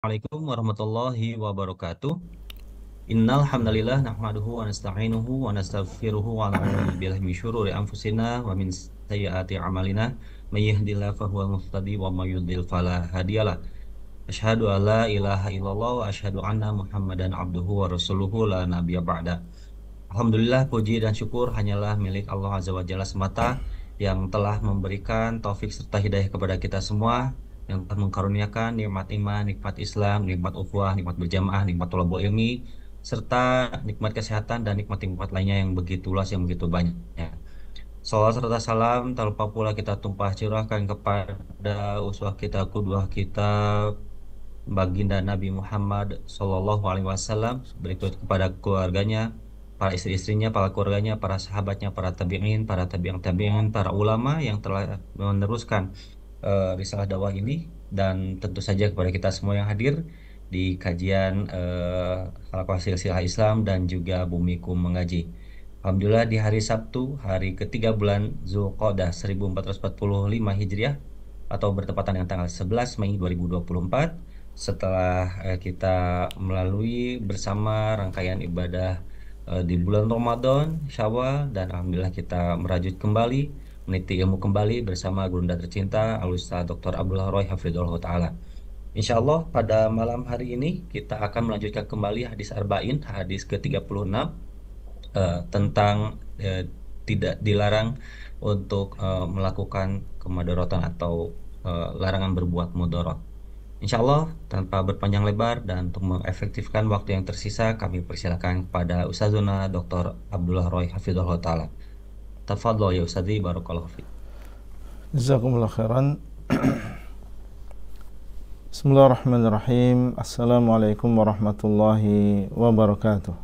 Assalamualaikum warahmatullahi wabarakatuh. Innal hamdalillah nahmaduhu wa nasta'inuhu wa nastaghfiruhu wa na'udzu billahi min syururi anfusina wa min sayyiati a'malina. May yahdihillahu fahuwal muhtadi wa may yudlil fala hadiyalah. Asyhadu an la ilaha illallah wa asyhadu anna Muhammadan abduhu wa rasuluhu la nabiyya ba'da. Alhamdulillah, puji dan syukur hanyalah milik Allah Azza wa Jalla semata yang telah memberikan taufik serta hidayah kepada kita semua, yang telah mengkaruniakan nikmat iman, nikmat Islam, nikmat ukhuwah, nikmat berjamaah, nikmat thalabul ilmi, serta nikmat kesehatan dan nikmat-nikmat lainnya yang begitu luas, yang begitu banyak. Salawat serta salam tak lupa pula kita tumpah curahkan kepada uswah kita, qudwah kita, baginda Nabi Muhammad Sallallahu Alaihi Wasallam, berikut kepada keluarganya, para istri-istrinya, para keluarganya, para sahabatnya, para tabi'in, para tabi'in, para ulama yang telah meneruskan risalah dakwah ini, dan tentu saja kepada kita semua yang hadir di kajian Halaqah Silsilah Islam dan juga Bumiku Mengaji. Alhamdulillah, di hari Sabtu, hari ketiga bulan Zulqa'dah 1445 Hijriah, atau bertepatan dengan tanggal 11 Mei 2024, setelah kita melalui bersama rangkaian ibadah di bulan Ramadan, Syawal, dan alhamdulillah kita merajut kembali, meniti ilmu kembali bersama gurunda tercinta Al-Ustaz Dr. Abdullah Roy Hafizullah Ta'ala. Insya Allah pada malam hari ini kita akan melanjutkan kembali hadis Arba'in, hadis ke-36, tentang tidak dilarang untuk melakukan kemudaratan atau larangan berbuat mudarat. Insya Allah, tanpa berpanjang lebar dan untuk mengefektifkan waktu yang tersisa, kami persilakan kepada Ustazuna Dr. Abdullah Roy Hafizullah Ta'ala. Tafadhol ya Ustazi, barakallahu fiik. Jazakumullah khairan. Bismillahirrahmanirrahim. Assalamualaikum warahmatullahi wabarakatuh.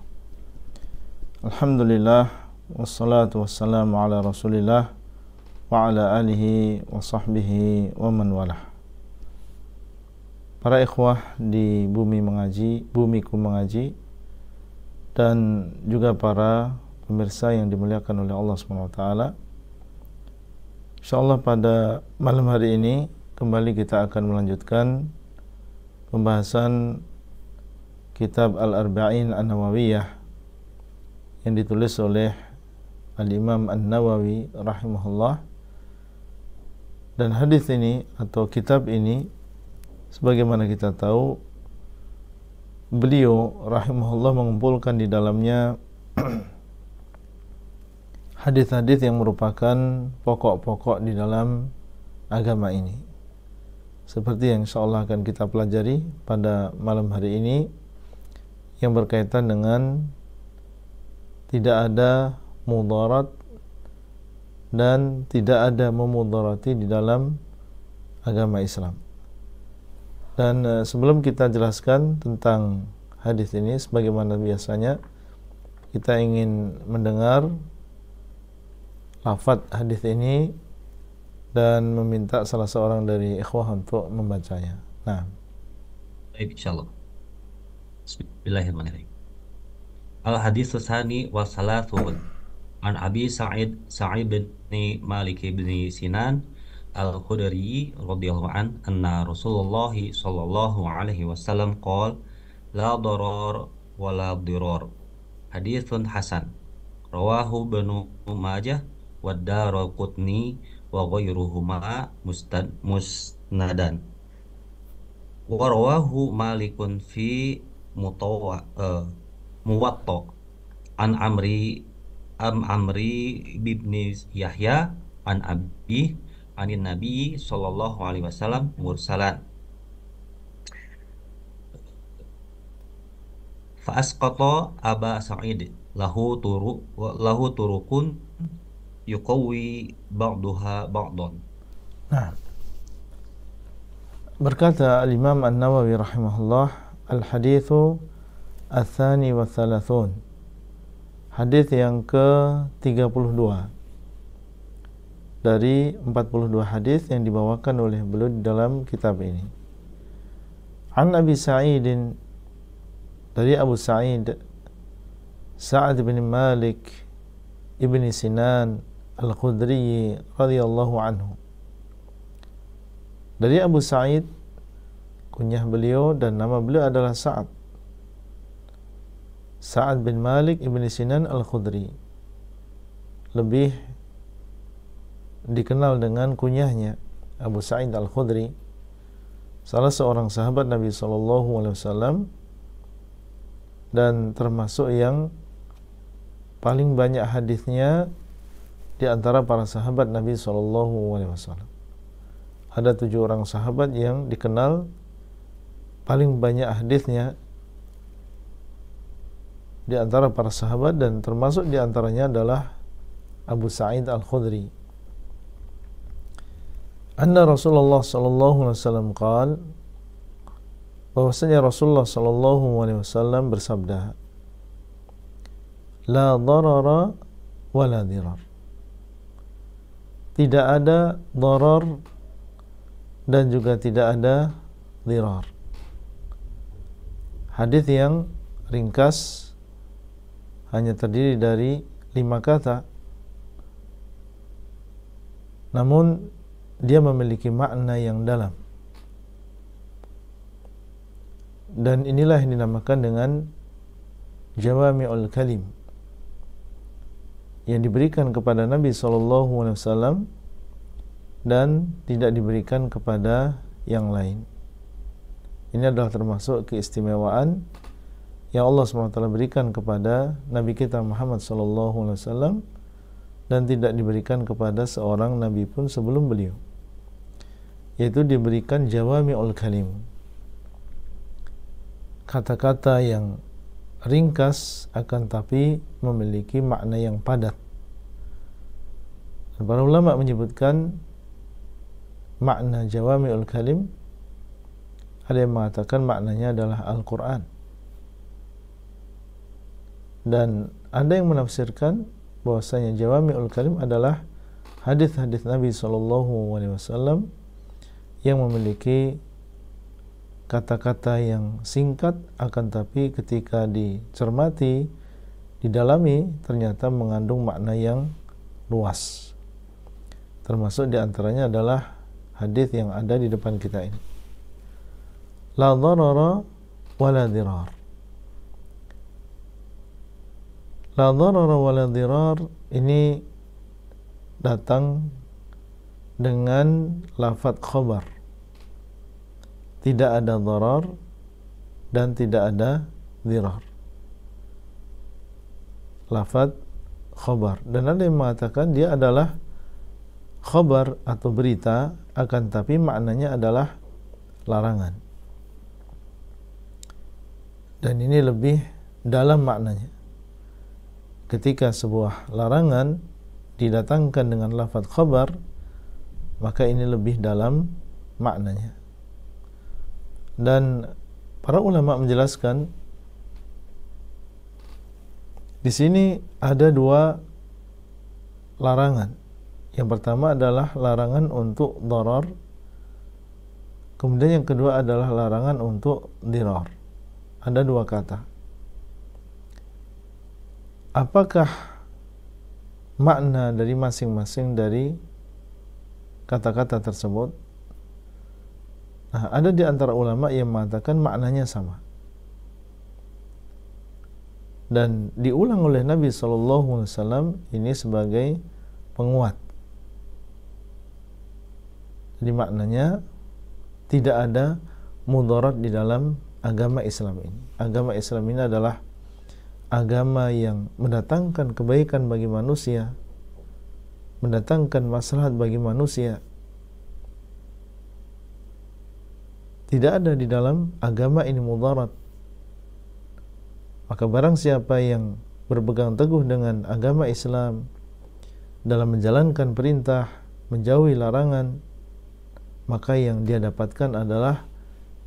Alhamdulillah, wassalatu wassalamu ala rasulillah wa ala alihi wa sahbihi wa man walah. Para ikhwah di Bumiku Mengaji, dan juga para pemirsa yang dimuliakan oleh Allah Subhanahu wa taala. Insyaallah pada malam hari ini kembali kita akan melanjutkan pembahasan kitab Al-Arba'in An-Nawawiyah yang ditulis oleh Al-Imam An-Nawawi rahimahullah. Dan hadis ini atau kitab ini, sebagaimana kita tahu, beliau rahimahullah mengumpulkan di dalamnya hadis-hadis yang merupakan pokok-pokok di dalam agama ini, seperti yang insyaallah akan kita pelajari pada malam hari ini, yang berkaitan dengan tidak ada mudarat dan tidak ada memudarati di dalam agama Islam. Dan sebelum kita jelaskan tentang hadis ini, sebagaimana biasanya kita ingin mendengar lafaz hadis ini dan meminta salah seorang dari ikhwah untuk membacanya. Nah, Baik, insyaallah. Bismillahirrahmanirrahim. Al-hadits tsani wa salatsun an Abi Sa'id bin Malik bin Sinan Al-Khudri radhiyallahu anna Rasulullah sallallahu alaihi wasallam qala la darar wa la dirar. Haditsun hasan. Rawahu Ibnu Majah wa Daraqutni wa ghairuhuma musnadan. Wa rawahu Malikun fi Muwatta an Amri bin Yahya an Abi anin Nabi sallallahu alaihi wasallam mursalan. Fa asqata Aba Sa'id lahu turukun yuqawi ba'daha ba'dan. nah, berkata Al-Imam An-Nawawi rahimahullah, al-haditsu ats-tsani wa tsalathun, hadis yang ke-32 dari 42 hadis yang dibawakan oleh beliau di dalam kitab ini. An Abi Sa'idin, dari Abu Sa'id Sa'ad bin Malik ibn Sinan Al-Khudri radhiyallahu anhu. Dari Abu Sa'id, kunyah beliau, dan nama beliau adalah Sa'ad bin Malik ibn Sinan al-Khudri, lebih dikenal dengan kunyahnya Abu Sa'id al-Khudri, salah seorang sahabat Nabi SAW, dan termasuk yang paling banyak hadisnya di antara para sahabat Nabi SAW. Ada 7 orang sahabat yang dikenal paling banyak hadisnya di antara para sahabat, dan termasuk di antaranya adalah Abu Sa'id al-Khudri. Anna Rasulullah sallallahu alaihi wasallam qaal, bahwasanya Rasulullah sallallahu alaihi wasallam bersabda, la darara wa la dirar. Tidak ada darar dan juga tidak ada dirar. Hadis yang ringkas, hanya terdiri dari 5 kata, namun dia memiliki makna yang dalam. Dan inilah yang dinamakan dengan jawami'ul kalim, yang diberikan kepada Nabi SAW dan tidak diberikan kepada yang lain. Ini adalah termasuk keistimewaan yang Allah SWT berikan kepada Nabi kita Muhammad SAW, dan tidak diberikan kepada seorang Nabi pun sebelum beliau, yaitu diberikan jawami'ul kalim, kata-kata yang ringkas akan tapi memiliki makna yang padat. Dan para ulama menyebutkan makna jawami'ul kalim, ada yang mengatakan maknanya adalah Al-Quran, dan ada yang menafsirkan bahwasanya jawami'ul kalim adalah hadis-hadis Nabi SAW yang memiliki kata-kata yang singkat, akan tapi ketika dicermati, didalami, ternyata mengandung makna yang luas. Termasuk diantaranya adalah hadis yang ada di depan kita ini. La dharara wa la dirar. La dharara wa la dirar ini datang dengan lafadz khabar. Tidak ada dharar dan tidak ada dirar. Lafadz khabar. Dan ada yang mengatakan dia adalah khabar atau berita, akan tapi maknanya adalah larangan. Dan ini lebih dalam maknanya. Ketika sebuah larangan didatangkan dengan lafadz khabar, maka ini lebih dalam maknanya. Dan para ulama menjelaskan di sini ada 2 larangan. Yang pertama adalah larangan untuk dharar, kemudian yang kedua adalah larangan untuk dirar. Ada 2 kata. Apakah makna dari masing-masing dari kata-kata tersebut? Nah, ada di antara ulama yang mengatakan maknanya sama, dan diulang oleh Nabi SAW ini sebagai penguat. Jadi maknanya tidak ada mudarat di dalam agama Islam ini. Agama Islam ini adalah agama yang mendatangkan kebaikan bagi manusia, mendatangkan maslahat bagi manusia. Tidak ada di dalam agama ini mudarat. Maka barang siapa yang berpegang teguh dengan agama Islam dalam menjalankan perintah, menjauhi larangan, maka yang dia dapatkan adalah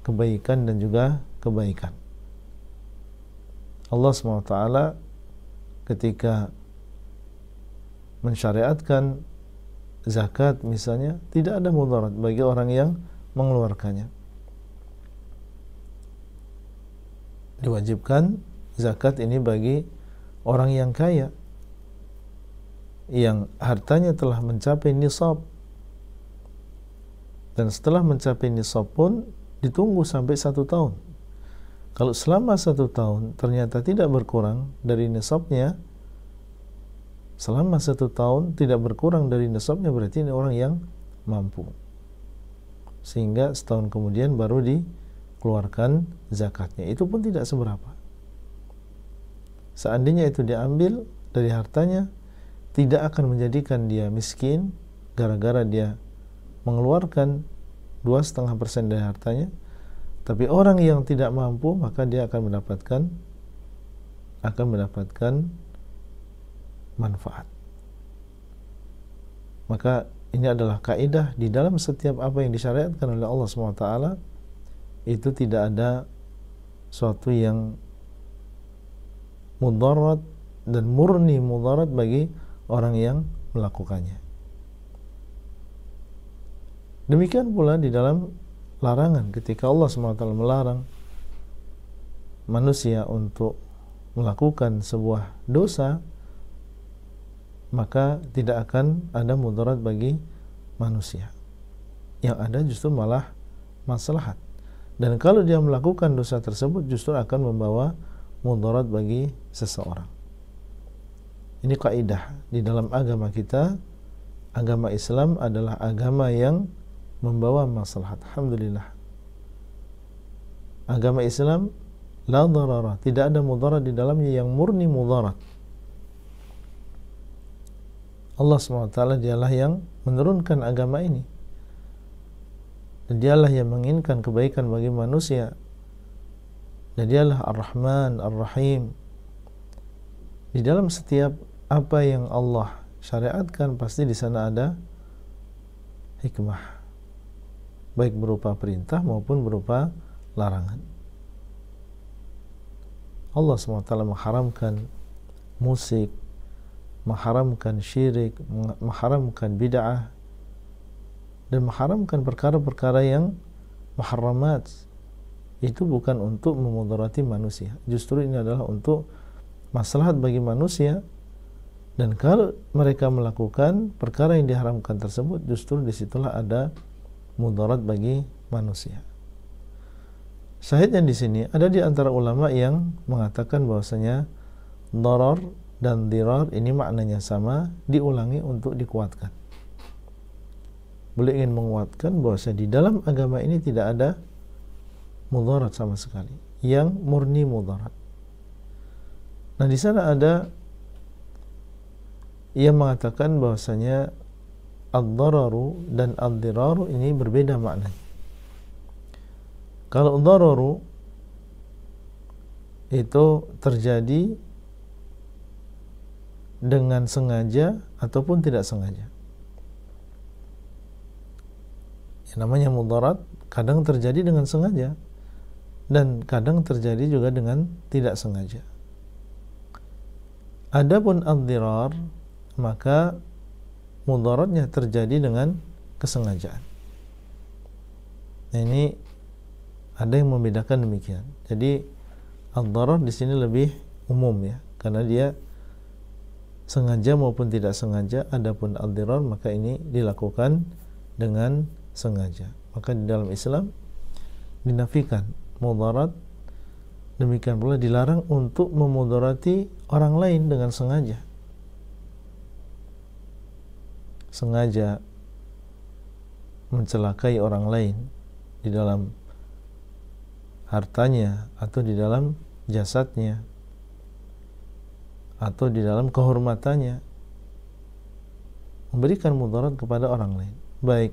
kebaikan dan juga kebaikan. Allah SWT ketika mensyariatkan zakat misalnya, tidak ada mudarat bagi orang yang mengeluarkannya. Diwajibkan zakat ini bagi orang yang kaya, yang hartanya telah mencapai nisab, dan setelah mencapai nisab pun ditunggu sampai 1 tahun. Kalau selama 1 tahun ternyata tidak berkurang dari nisabnya, selama 1 tahun tidak berkurang dari nisabnya, berarti ini orang yang mampu. Sehingga setahun kemudian baru dikeluarkan zakatnya. Itu pun tidak seberapa. Seandainya itu diambil dari hartanya, tidak akan menjadikan dia miskin gara-gara dia mengeluarkan 2,5% dari hartanya. Tapi orang yang tidak mampu, maka dia akan mendapatkan manfaat. Maka ini adalah kaidah di dalam setiap apa yang disyariatkan oleh Allah SWT, itu tidak ada suatu yang mudarat dan murni mudarat bagi orang yang melakukannya. Demikian pula di dalam larangan, ketika Allah SWT melarang manusia untuk melakukan sebuah dosa, maka tidak akan ada mudarat bagi manusia. Yang ada justru malah maslahat. Dan kalau dia melakukan dosa tersebut, justru akan membawa mudarat bagi seseorang. Ini kaidah di dalam agama kita. Agama Islam adalah agama yang membawa maslahat. Alhamdulillah. Agama Islam la darara, tidak ada mudarat di dalamnya yang murni mudarat. Allah SWT dialah yang menurunkan agama ini, dan dialah yang menginginkan kebaikan bagi manusia, dan dialah Ar-Rahman Ar-Rahim. Di dalam setiap apa yang Allah syariatkan, pasti di sana ada hikmah, baik berupa perintah maupun berupa larangan. Allah SWT mengharamkan musik, mengharamkan syirik, mengharamkan bid'ah, dan mengharamkan perkara-perkara yang muharramat. Itu bukan untuk memudarati manusia, justru ini adalah untuk maslahat bagi manusia. Dan kalau mereka melakukan perkara yang diharamkan tersebut, justru disitulah ada mudarat bagi manusia. Syahidnya di sini ada di antara ulama yang mengatakan bahwasanya darar dan dirar ini maknanya sama, diulangi untuk dikuatkan. Beliau ingin menguatkan bahwasanya di dalam agama ini tidak ada mudarat sama sekali, yang murni mudarat. Nah, di sana ada yang mengatakan bahwasanya ad-dararu dan ad-diraru ini berbeda maknanya. Kalau ad-dararu itu terjadi dengan sengaja ataupun tidak sengaja. Yang namanya mudarat kadang terjadi dengan sengaja dan kadang terjadi juga dengan tidak sengaja. Adapun ad-dirar, maka mudaratnya terjadi dengan kesengajaan. Nah, ini ada yang membedakan demikian. Jadi ad-darar di sini lebih umum ya, karena dia sengaja maupun tidak sengaja. Adapun ad-dirar, maka ini dilakukan dengan sengaja. Maka di dalam Islam dinafikan mudarat. Demikian pula dilarang untuk memudarati orang lain dengan sengaja. Sengaja mencelakai orang lain di dalam hartanya atau di dalam jasadnya atau di dalam kehormatannya, memberikan mudarat kepada orang lain, baik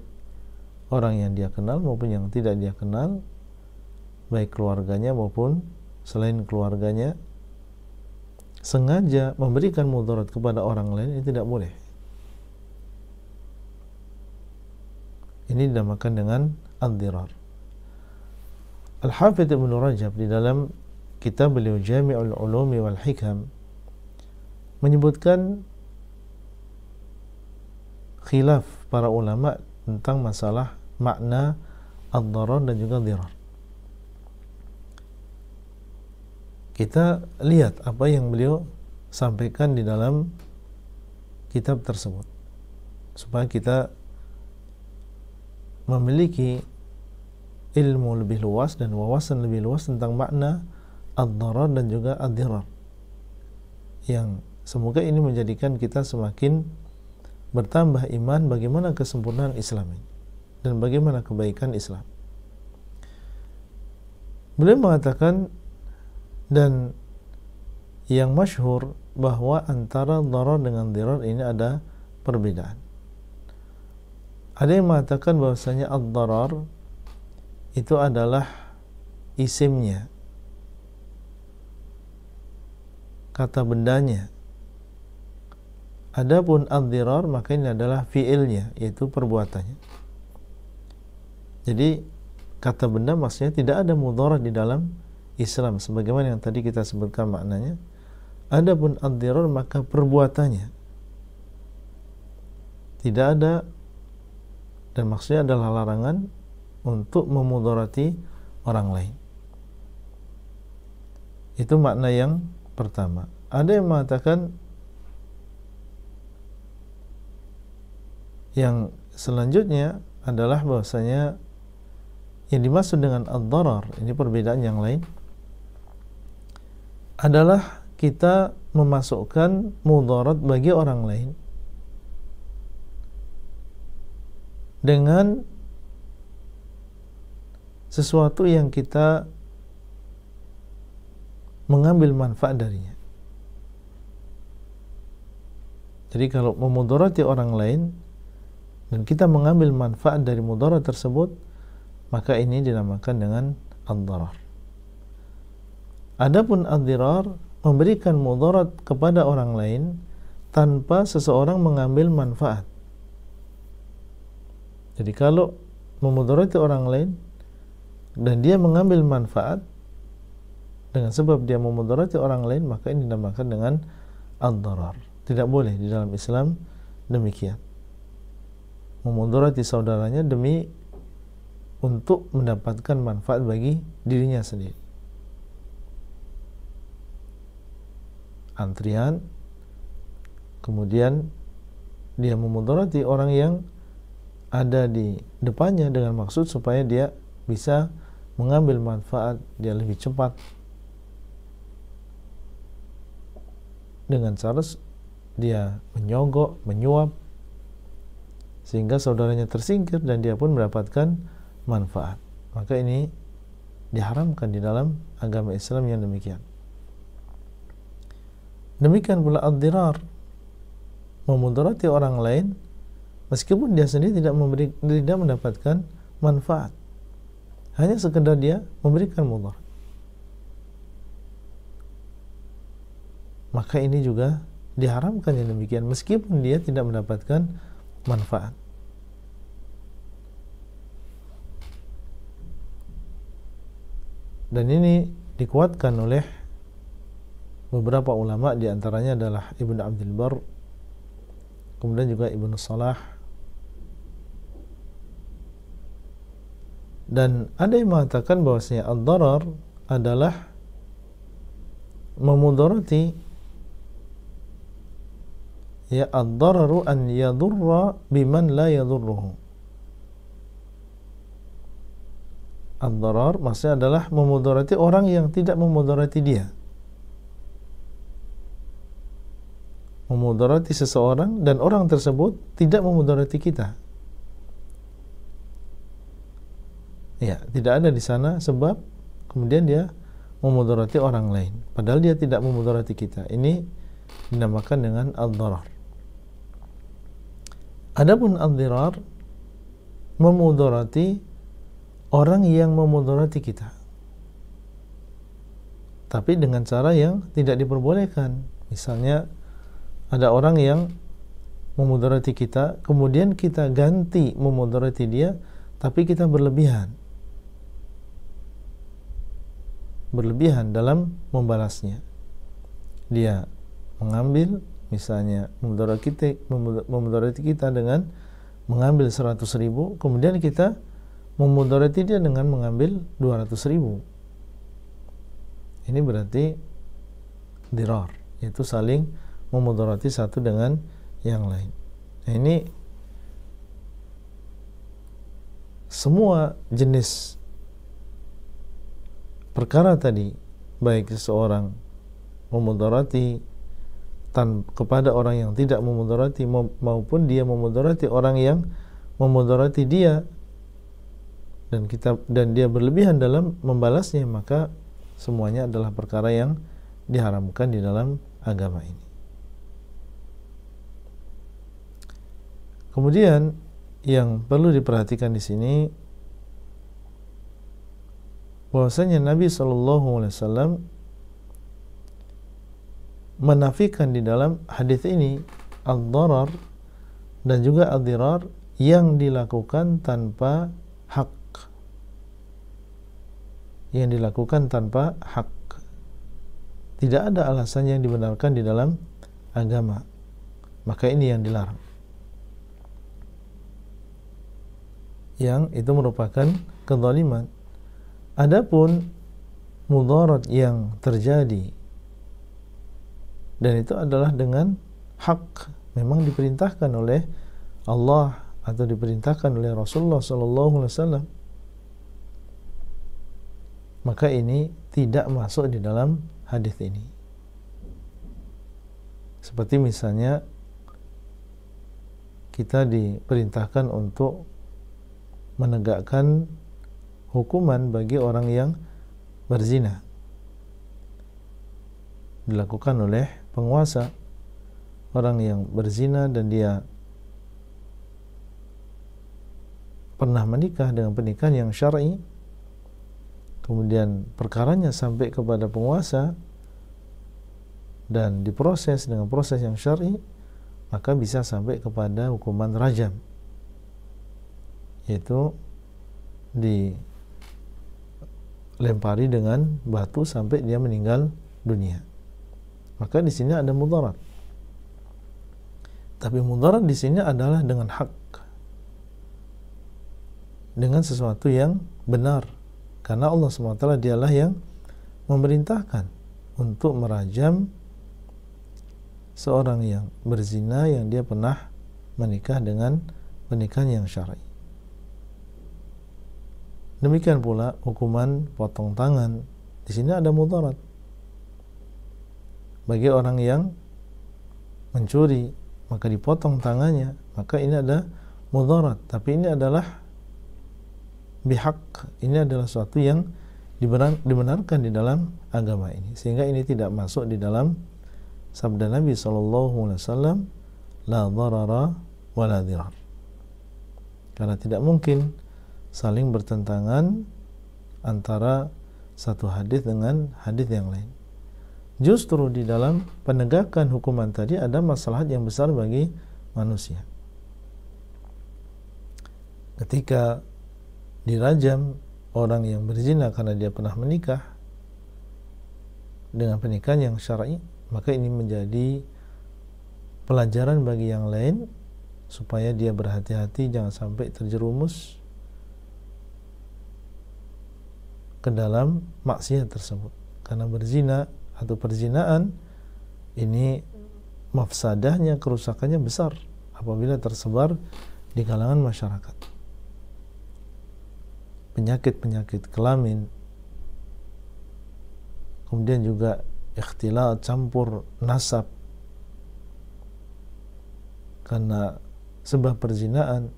orang yang dia kenal maupun yang tidak dia kenal, baik keluarganya maupun selain keluarganya. Sengaja memberikan mudarat kepada orang lain ini tidak boleh. Ini dinamakan dengan ad-dirar. Al-Hafidz Ibnu Rajab di dalam kitab beliau Jami'ul Ulumi wal Hikam menyebutkan khilaf para ulama tentang masalah makna ad-darar dan juga dirar. Kita lihat apa yang beliau sampaikan di dalam kitab tersebut, supaya kita memiliki ilmu lebih luas dan wawasan lebih luas tentang makna ad-darar dan juga ad-dirar, yang semoga ini menjadikan kita semakin bertambah iman bagaimana kesempurnaan Islam ini dan bagaimana kebaikan Islam. Beliau mengatakan, dan yang masyhur bahwa antara darar dengan dirar ini ada perbedaan. Ada yang mengatakan bahwasanya ad-darar itu adalah isimnya, kata bendanya. Adapun ad-dirar maka ini adalah fiilnya, yaitu perbuatannya. Jadi kata benda maksudnya tidak ada mudarat di dalam Islam sebagaimana yang tadi kita sebutkan maknanya. Adapun ad-dirar maka perbuatannya tidak ada, dan maksudnya adalah larangan untuk memudarati orang lain. Itu makna yang pertama. Ada yang mengatakan yang selanjutnya adalah bahwasanya yang dimaksud dengan ad-darar, ini perbedaan yang lain, adalah kita memasukkan mudarat bagi orang lain dengan sesuatu yang kita mengambil manfaat darinya. Jadi kalau memudarati orang lain dan kita mengambil manfaat dari mudarat tersebut, maka ini dinamakan dengan ad-darar. Adapun ad-dirar, memberikan mudarat kepada orang lain tanpa seseorang mengambil manfaat. Jadi kalau memudarati orang lain dan dia mengambil manfaat dengan sebab dia memudarati orang lain, maka ini dinamakan dengan ad-darar. Tidak boleh di dalam Islam demikian, memudarati saudaranya demi untuk mendapatkan manfaat bagi dirinya sendiri. Antrian, kemudian dia memudarati orang yang ada di depannya dengan maksud supaya dia bisa mengambil manfaat, dia lebih cepat dengan cara dia menyogok, menyuap, sehingga saudaranya tersingkir dan dia pun mendapatkan manfaat. Maka ini diharamkan di dalam agama Islam yang demikian. Demikian pula ad-dirar, memudarati orang lain meskipun dia sendiri tidak mendapatkan manfaat, hanya sekedar dia memberikan mudarat. Maka ini juga diharamkan yang demikian meskipun dia tidak mendapatkan manfaat. Dan ini dikuatkan oleh beberapa ulama, di antaranya adalah Ibnu Abdul Bar, kemudian juga Ibnu Salah, dan ada yang mengatakan bahwasanya ad-darar adalah memudarati, ya ad-dararu an yadurra biman la yadurruhu. Ad-darar maksudnya adalah memudarati orang yang tidak memudarati dia, memudarati seseorang dan orang tersebut tidak memudarati kita. Ya, tidak ada di sana sebab kemudian dia memudarati orang lain padahal dia tidak memudarati kita. Ini dinamakan dengan ad-darar. Adapun ad-dirar, memudarati orang yang memudarati kita, tapi dengan cara yang tidak diperbolehkan. Misalnya ada orang yang memudarati kita, kemudian kita ganti memudarati dia, tapi kita berlebihan dalam membalasnya. Dia mengambil, misalnya memudarati kita dengan mengambil 100.000, kemudian kita memudarati dia dengan mengambil 200.000. Ini berarti dirar, yaitu saling memudarati satu dengan yang lain. Nah, ini semua jenis perkara tadi, baik seseorang memudarati kepada orang yang tidak memudarati maupun dia memudarati orang yang memudarati dia, dan dia berlebihan dalam membalasnya, maka semuanya adalah perkara yang diharamkan di dalam agama ini. Kemudian yang perlu diperhatikan di sini bahwasanya Nabi SAW menafikan di dalam hadis ini ad-darar dan juga ad-dirar yang dilakukan tanpa hak. Yang dilakukan tanpa hak. Tidak ada alasan yang dibenarkan di dalam agama. Maka ini yang dilarang. Yang itu merupakan kezaliman. Adapun mudarat yang terjadi dan itu adalah dengan hak, memang diperintahkan oleh Allah atau diperintahkan oleh Rasulullah SAW, maka ini tidak masuk di dalam hadis ini. Seperti misalnya kita diperintahkan untuk menegakkan hukuman bagi orang yang berzina, dilakukan oleh penguasa. Orang yang berzina dan dia pernah menikah dengan pernikahan yang syar'i, kemudian perkaranya sampai kepada penguasa dan diproses dengan proses yang syar'i, maka bisa sampai kepada hukuman rajam, yaitu dilempari dengan batu sampai dia meninggal dunia. Maka di sini ada mudarat. Tapi mudarat di sini adalah dengan hak, dengan sesuatu yang benar, karena Allah SWT dialah yang memerintahkan untuk merajam seorang yang berzina yang dia pernah menikah dengan pernikahan yang syar'i. Demikian pula hukuman potong tangan. Di sini ada mudarat bagi orang yang mencuri, maka dipotong tangannya, maka ini ada mudarat. Tapi ini adalah bihak, ini adalah sesuatu yang dibenarkan di dalam agama ini, sehingga ini tidak masuk di dalam sabda Nabi SAW, la darara wa la dirar, karena tidak mungkin saling bertentangan antara satu hadis dengan hadis yang lain. Justru di dalam penegakan hukuman tadi ada maslahat yang besar bagi manusia. Ketika dirajam orang yang berzina karena dia pernah menikah dengan pernikahan yang syar'i, maka ini menjadi pelajaran bagi yang lain supaya dia berhati-hati jangan sampai terjerumus ke dalam maksiat tersebut. Karena berzina atau perzinaan ini mafsadahnya, kerusakannya besar apabila tersebar di kalangan masyarakat. Penyakit-penyakit kelamin, kemudian juga ikhtilat, campur nasab karena sebab perzinaan,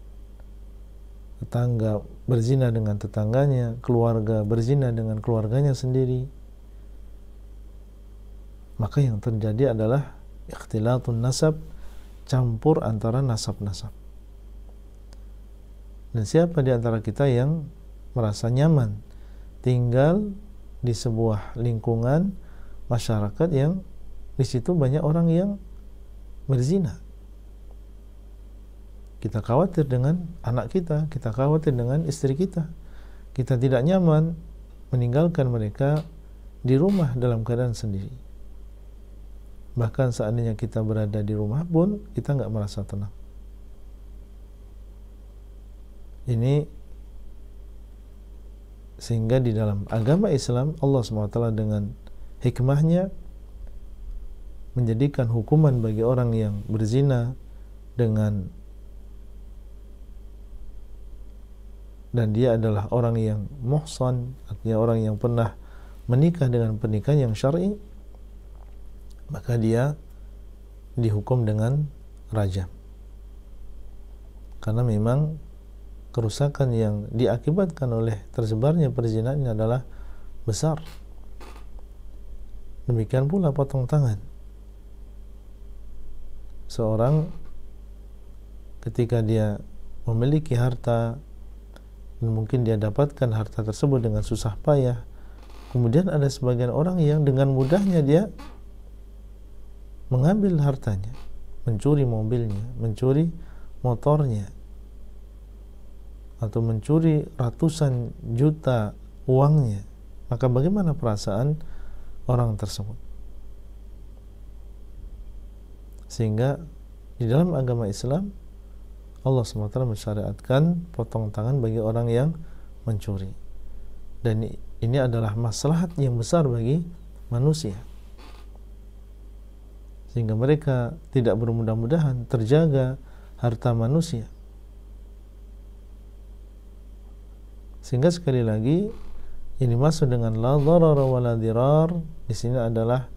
tetangga berzina dengan tetangganya, keluarga berzina dengan keluarganya sendiri, maka yang terjadi adalah ikhtilatun nasab, campur antara nasab-nasab. Dan siapa di antara kita yang merasa nyaman tinggal di sebuah lingkungan masyarakat yang di situ banyak orang yang berzina? Kita khawatir dengan anak kita, kita khawatir dengan istri kita. Kita tidak nyaman meninggalkan mereka di rumah dalam keadaan sendiri. Bahkan seandainya kita berada di rumah pun kita nggak merasa tenang. Ini sehingga di dalam agama Islam Allah SWT dengan hikmahnya menjadikan hukuman bagi orang yang berzina dengan, dan dia adalah orang yang muhsan, artinya orang yang pernah menikah dengan pernikahan yang syar'i, maka dia dihukum dengan rajam. Karena memang kerusakan yang diakibatkan oleh tersebarnya perzinahan ini adalah besar. Demikian pula potong tangan. Seorang ketika dia memiliki harta dan mungkin dia dapatkan harta tersebut dengan susah payah, kemudian ada sebagian orang yang dengan mudahnya dia mengambil hartanya, mencuri mobilnya, mencuri motornya, atau mencuri ratusan juta uangnya, maka bagaimana perasaan orang tersebut? Sehingga di dalam agama Islam Allah SWT mensyariatkan potong tangan bagi orang yang mencuri, dan ini adalah maslahat yang besar bagi manusia, sehingga mereka tidak bermudah-mudahan terjaga harta manusia. Sehingga sekali lagi ini masuk dengan la dharara wa la dirar, di sini adalah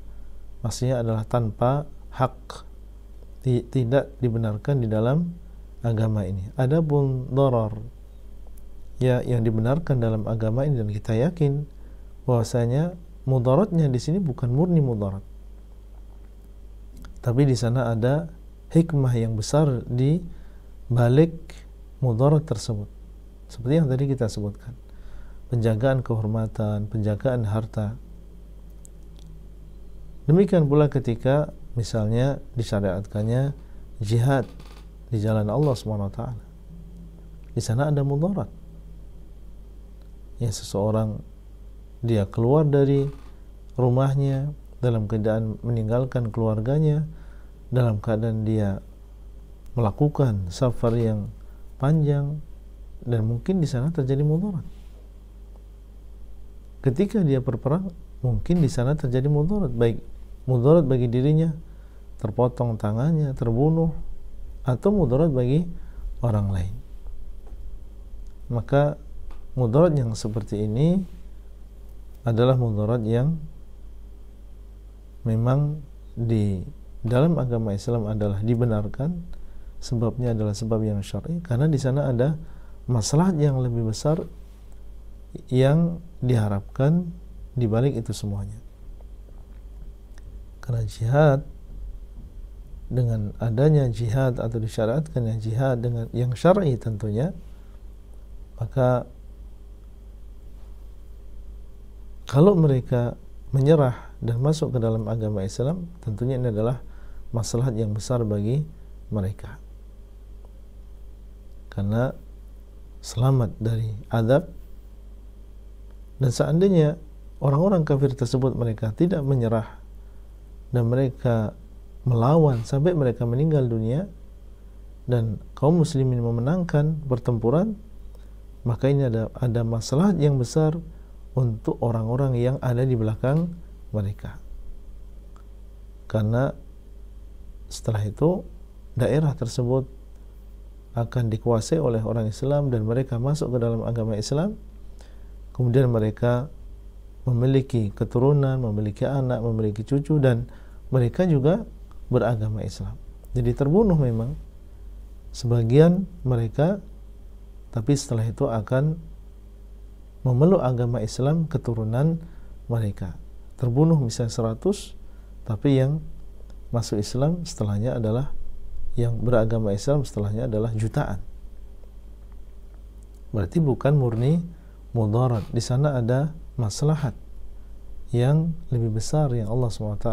maksudnya adalah tanpa hak, tidak dibenarkan di dalam agama ini. Adapun dharar ya yang dibenarkan dalam agama ini, dan kita yakin bahwasanya mudaratnya di sini bukan murni mudarat, tapi di sana ada hikmah yang besar di balik mudarat tersebut. Seperti yang tadi kita sebutkan, penjagaan kehormatan, penjagaan harta. Demikian pula ketika misalnya disyariatkannya jihad di jalan Allah SWT, di sana ada mudarat. Ya, seseorang dia keluar dari rumahnya dalam keadaan meninggalkan keluarganya, dalam keadaan dia melakukan safar yang panjang, dan mungkin di sana terjadi mudarat. Ketika dia berperang, mungkin di sana terjadi mudarat, baik mudarat bagi dirinya, terpotong tangannya, terbunuh, atau mudarat bagi orang lain. Maka mudarat yang seperti ini adalah mudarat yang memang di dalam agama Islam adalah dibenarkan, sebabnya adalah sebab yang syar'i, karena di sana ada maslahat yang lebih besar yang diharapkan di balik itu semuanya. Karena jihad, dengan adanya jihad atau disyariatkannya jihad dengan yang syar'i tentunya, maka kalau mereka menyerah dan masuk ke dalam agama Islam, tentunya ini adalah maslahat yang besar bagi mereka, karena selamat dari azab. Dan seandainya orang-orang kafir tersebut mereka tidak menyerah dan mereka melawan sampai mereka meninggal dunia dan kaum muslimin memenangkan pertempuran, maka ini ada masalah yang besar untuk orang-orang yang ada di belakang mereka, karena setelah itu daerah tersebut akan dikuasai oleh orang Islam dan mereka masuk ke dalam agama Islam, kemudian mereka memiliki keturunan, memiliki anak, memiliki cucu, dan mereka juga beragama Islam. Jadi terbunuh memang sebagian mereka, tapi setelah itu akan memeluk agama Islam keturunan mereka. Terbunuh misalnya 100, tapi yang masuk Islam setelahnya adalah, yang beragama Islam setelahnya adalah jutaan. Berarti bukan murni mudarat. Di sana ada maslahat yang lebih besar yang Allah SWT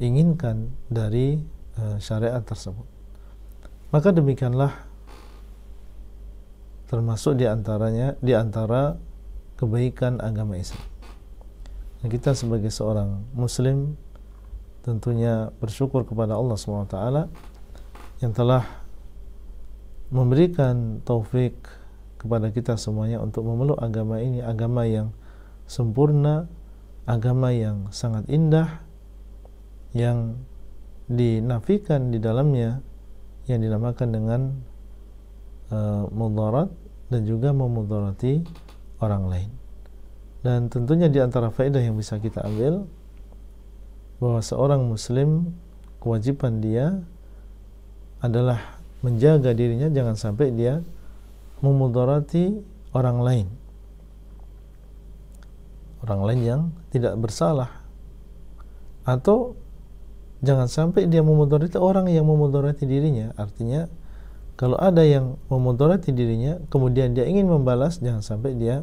inginkan dari syariat tersebut. Maka demikianlah termasuk di antara kebaikan agama Islam. Dan kita sebagai seorang muslim tentunya bersyukur kepada Allah SWT yang telah memberikan taufik kepada kita semuanya untuk memeluk agama ini, agama yang sempurna, agama yang sangat indah, yang dinafikan di dalamnya yang dinamakan dengan mudarat dan juga memudarati orang lain. Dan tentunya di antara faedah yang bisa kita ambil bahwa seorang muslim kewajiban dia adalah menjaga dirinya jangan sampai dia memudarati orang lain yang tidak bersalah, atau jangan sampai dia memudarati orang yang memudarati dirinya. Artinya kalau ada yang memudarati dirinya kemudian dia ingin membalas, jangan sampai dia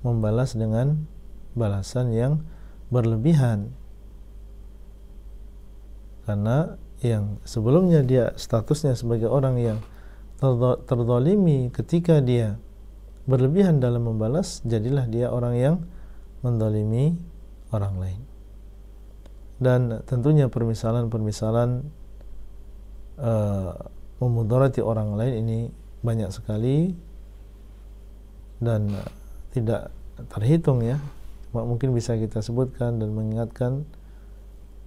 membalas dengan balasan yang berlebihan, karena yang sebelumnya dia statusnya sebagai orang yang terzalimi, ketika dia berlebihan dalam membalas, jadilah dia orang yang menzalimi orang lain. Dan tentunya permisalan-permisalan memudarati orang lain ini banyak sekali dan tidak terhitung ya. Mungkin bisa kita sebutkan dan mengingatkan.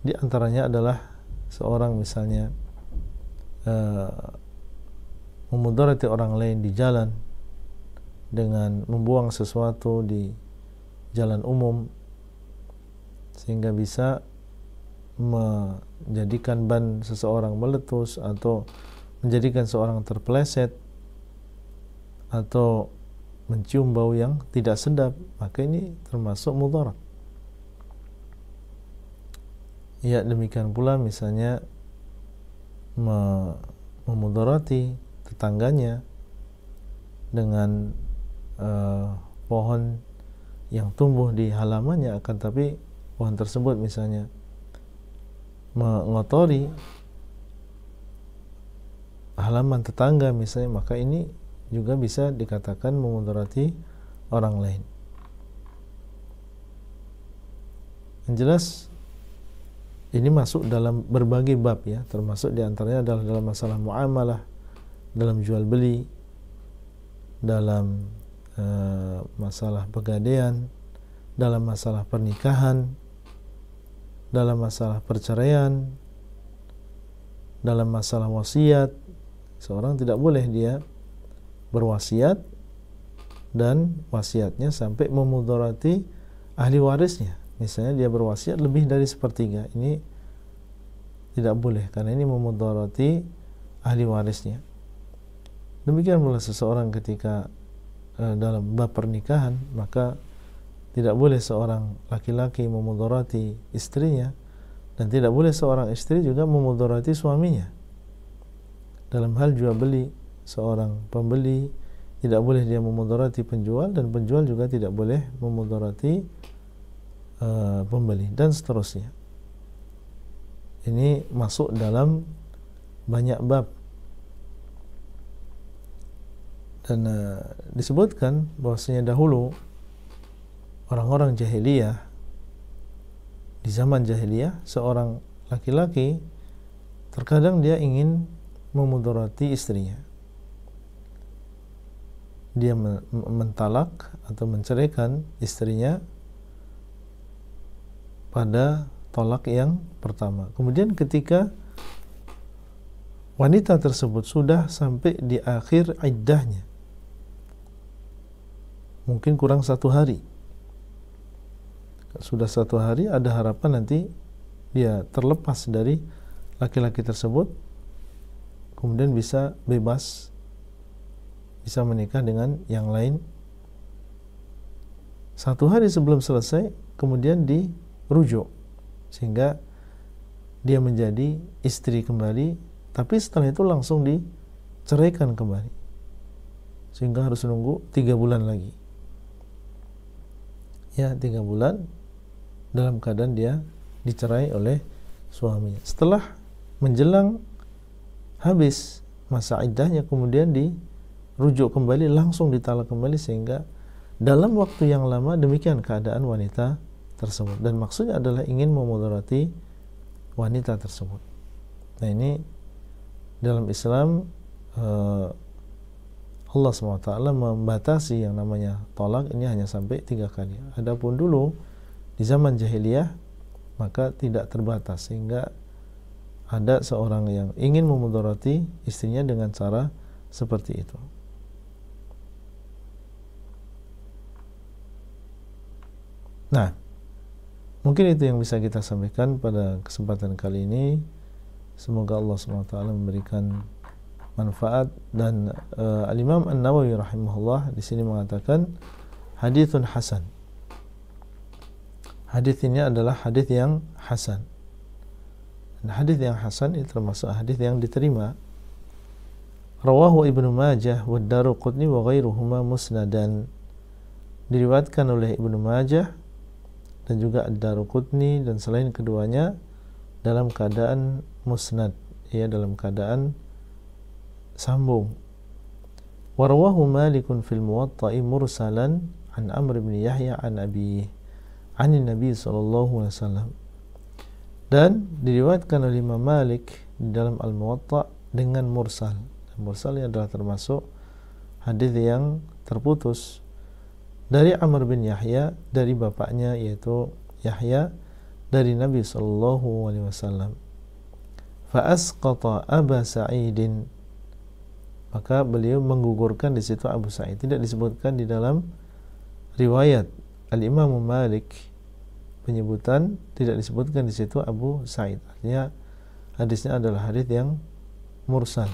Di antaranya adalah seorang misalnya memudarati orang lain di jalan dengan membuang sesuatu di jalan umum sehingga bisa menjadikan ban seseorang meletus atau menjadikan seorang terpeleset atau mencium bau yang tidak sedap, maka ini termasuk mudarat. Ya, demikian pula misalnya memudarati tetangganya dengan pohon yang tumbuh di halamannya, akan tapi pohon tersebut misalnya mengotori halaman tetangga misalnya, maka ini juga bisa dikatakan memudarati orang lain. Yang jelas ini masuk dalam berbagai bab ya, termasuk diantaranya adalah dalam masalah muamalah, dalam jual beli, dalam masalah pegadaian, dalam masalah pernikahan, dalam masalah perceraian, dalam masalah wasiat. Seorang tidak boleh dia berwasiat dan wasiatnya sampai memudarati ahli warisnya. Misalnya dia berwasiat lebih dari sepertiga, ini tidak boleh karena ini memudarati ahli warisnya. Demikian pula seseorang ketika dalam bab pernikahan, maka tidak boleh seorang laki-laki memudarati istrinya dan tidak boleh seorang istri juga memudarati suaminya. Dalam hal jual beli, seorang pembeli tidak boleh dia memudarati penjual dan penjual juga tidak boleh memudarati pembeli dan seterusnya. Ini masuk dalam banyak bab dan disebutkan bahwasanya dahulu orang-orang jahiliyah, di zaman jahiliyah, seorang laki-laki terkadang dia ingin memudarati istrinya. Dia mentalak atau menceraikan istrinya pada tolak yang pertama. Kemudian ketika wanita tersebut sudah sampai di akhir iddahnya, mungkin kurang 1 hari, sudah 1 hari, ada harapan nanti dia terlepas dari laki-laki tersebut, kemudian bisa bebas, bisa menikah dengan yang lain. 1 hari sebelum selesai kemudian dirujuk sehingga dia menjadi istri kembali, tapi setelah itu langsung diceraikan kembali sehingga harus menunggu 3 bulan lagi ya, 3 bulan dalam keadaan dia dicerai oleh suaminya. Setelah menjelang habis masa iddahnya kemudian dirujuk kembali, langsung ditalak kembali, sehingga dalam waktu yang lama demikian keadaan wanita tersebut, dan maksudnya adalah ingin memudarati wanita tersebut. Nah, ini dalam Islam Allah SWT membatasi yang namanya tolak ini hanya sampai 3 kali. Adapun dulu di zaman jahiliyah maka tidak terbatas, sehingga ada seorang yang ingin memudarati istrinya dengan cara seperti itu. Nah, mungkin itu yang bisa kita sampaikan pada kesempatan kali ini. Semoga Allah SWT memberikan manfaat. Dan Al-Imam An-Nawawi rahimahullah di sini mengatakan haditsun hasan. Hadis ini adalah hadis yang hasan. Dan hadis yang hasan itu termasuk hadis yang diterima. Rawahu Ibnu Majah wa Daruqutni wa ghairuhuma musnadan. Diriwayatkan oleh Ibnu Majah dan juga Ad-Daruqutni dan selain keduanya dalam keadaan musnad, ya, dalam keadaan sambung. Wa rawahu Malikun fil Muwatta'i mursalan an Amr bin Yahya an Abi an Nabi sallallahu alaihi wasallam. Dan diriwayatkan oleh Imam Malik di dalam Al-Muwatta dengan mursal. Mursal ini adalah termasuk hadis yang terputus dari Amr bin Yahya dari bapaknya yaitu Yahya dari Nabi sallallahu alaihi wasallam. Fa asqata Aba Sa'idin, maka beliau menggugurkan di situ Abu Sa'id. Tidak disebutkan di dalam riwayat Al-Imam Malik, penyebutan tidak disebutkan di situ Abu Sa'id. Artinya hadisnya adalah hadis yang mursal.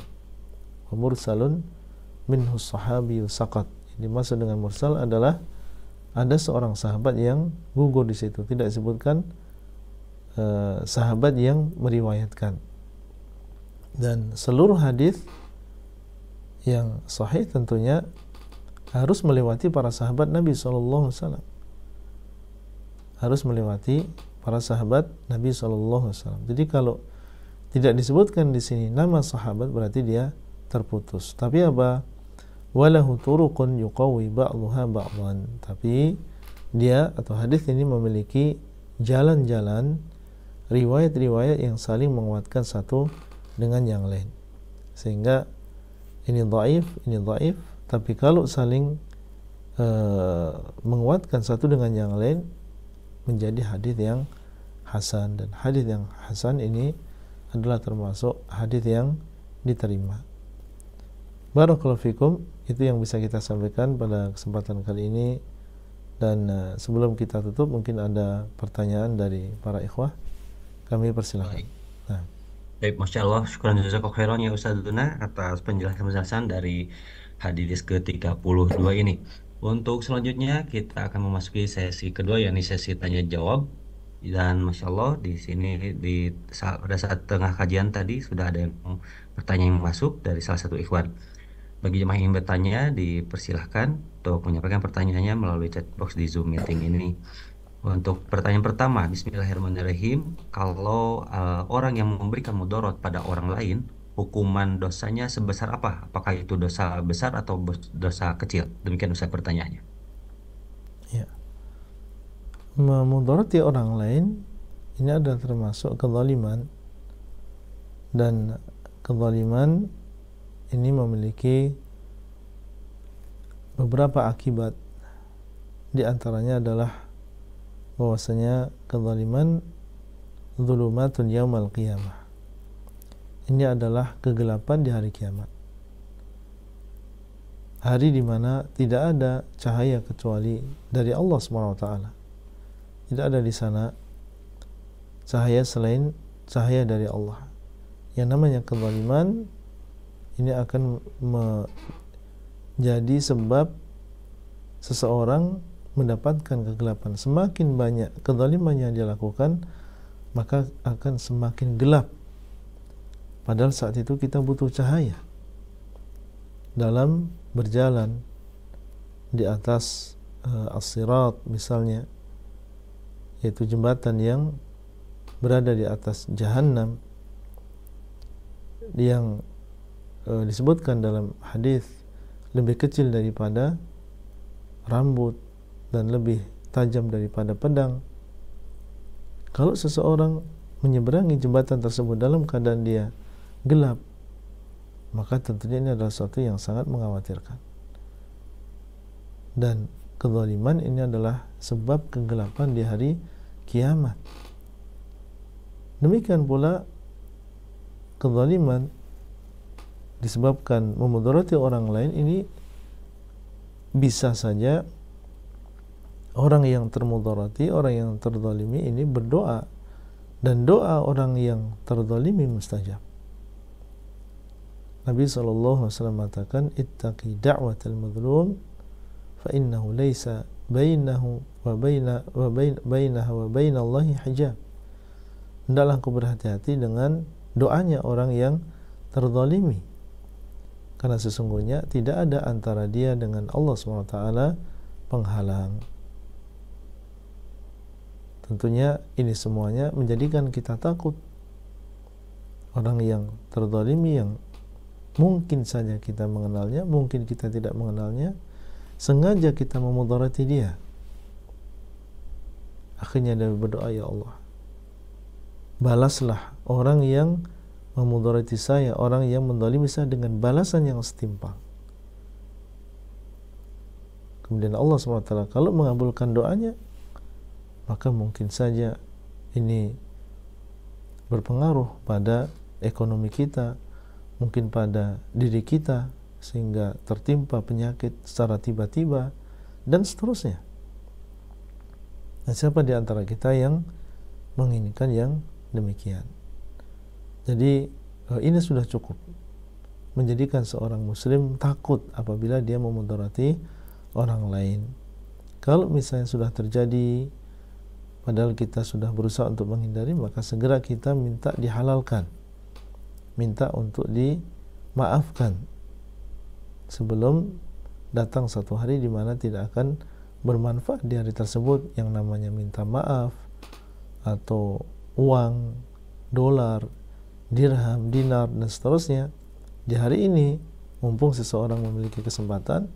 Wa mursalun minhu sahabi saqat. Yang dimaksud dengan mursal adalah ada seorang sahabat yang gugur di situ, tidak disebutkan sahabat yang meriwayatkan. Dan seluruh hadis yang sahih tentunya harus melewati para sahabat Nabi SAW. Harus melewati para sahabat Nabi SAW. Jadi kalau tidak disebutkan di sini nama sahabat berarti dia terputus. Tapi apa? Walahu turuqun yuqawi ba'dhuha ba'dhan. Tapi dia atau hadis ini memiliki jalan-jalan, riwayat-riwayat yang saling menguatkan satu dengan yang lain. Sehingga ini dhaif, tapi kalau saling menguatkan satu dengan yang lain menjadi hadis yang hasan. Dan hadis yang hasan ini adalah termasuk hadis yang diterima. Barakallahu fikum, itu yang bisa kita sampaikan pada kesempatan kali ini. Dan sebelum kita tutup mungkin ada pertanyaan dari para ikhwah, kami persilakan. Nah. Baik, Masya Allah, syukuran jazakallahu khairan ya Ustadzuna atas penjelasan-penjelasan dari hadis ke-32 ini. Untuk selanjutnya kita akan memasuki sesi kedua, yakni sesi tanya jawab. Dan Masya Allah di sini pada saat tengah kajian tadi sudah ada yang pertanyaan yang masuk dari salah satu ikhwan. Bagi jemaah yang bertanya dipersilahkan untuk menyampaikan pertanyaannya melalui chat box di Zoom meeting ini. Untuk pertanyaan pertama, Bismillahirrahmanirrahim. Kalau orang yang memberikan mudarat pada orang lain, hukuman dosanya sebesar apa? Apakah itu dosa besar atau dosa kecil? Demikian Ustaz pertanyaannya. Ya. Memudarati orang lain ini adalah termasuk kezaliman, dan kezaliman ini memiliki beberapa akibat. Di antaranya adalah bahwasanya kezaliman zulumatun yaumal qiyamah. Ini adalah kegelapan di hari kiamat. Hari di mana tidak ada cahaya kecuali dari Allah SWT. Tidak ada di sana cahaya selain cahaya dari Allah. Yang namanya kezaliman ini akan menjadi sebab seseorang mendapatkan kegelapan. Semakin banyak kezaliman yang dia lakukan, maka akan semakin gelap. Padahal saat itu kita butuh cahaya dalam berjalan di atas as-sirat misalnya, yaitu jembatan yang berada di atas Jahannam, yang disebutkan dalam hadis lebih kecil daripada rambut dan lebih tajam daripada pedang. Kalau seseorang menyeberangi jembatan tersebut dalam keadaan dia gelap, maka tentunya ini adalah sesuatu yang sangat mengkhawatirkan. Dan kezaliman ini adalah sebab kegelapan di hari kiamat. Demikian pula kezaliman disebabkan memudarati orang lain ini bisa saja orang yang termudarati, orang yang terzalimi ini berdoa, dan doa orang yang terzalimi mustajab. Nabi SAW mengatakan, ittaqi da'watal mazlum fa innahu laysa bainahu wa bainaha wa bainallahi hijab. Hendaklah kau berhati-hati dengan doanya orang yang terzalimi, karena sesungguhnya tidak ada antara dia dengan Allah SWT penghalang. Tentunya ini semuanya menjadikan kita takut. Orang yang terzalimi, yang mungkin saja kita mengenalnya, mungkin kita tidak mengenalnya, sengaja kita memudarati dia. Akhirnya dia berdoa, ya Allah, balaslah orang yang memudarati saya, orang yang menzalimi saya dengan balasan yang setimpal. Kemudian Allah SWT kalau mengabulkan doanya, maka mungkin saja ini berpengaruh pada ekonomi kita, mungkin pada diri kita, sehingga tertimpa penyakit secara tiba-tiba, dan seterusnya. Dan siapa di antara kita yang menginginkan yang demikian? Jadi ini sudah cukup menjadikan seorang muslim takut apabila dia memudarati orang lain. Kalau misalnya sudah terjadi, padahal kita sudah berusaha untuk menghindari, maka segera kita minta dihalalkan, minta untuk dimaafkan sebelum datang satu hari di mana tidak akan bermanfaat di hari tersebut, yang namanya minta maaf atau uang, dolar, dirham, dinar, dan seterusnya. Di hari ini, mumpung seseorang memiliki kesempatan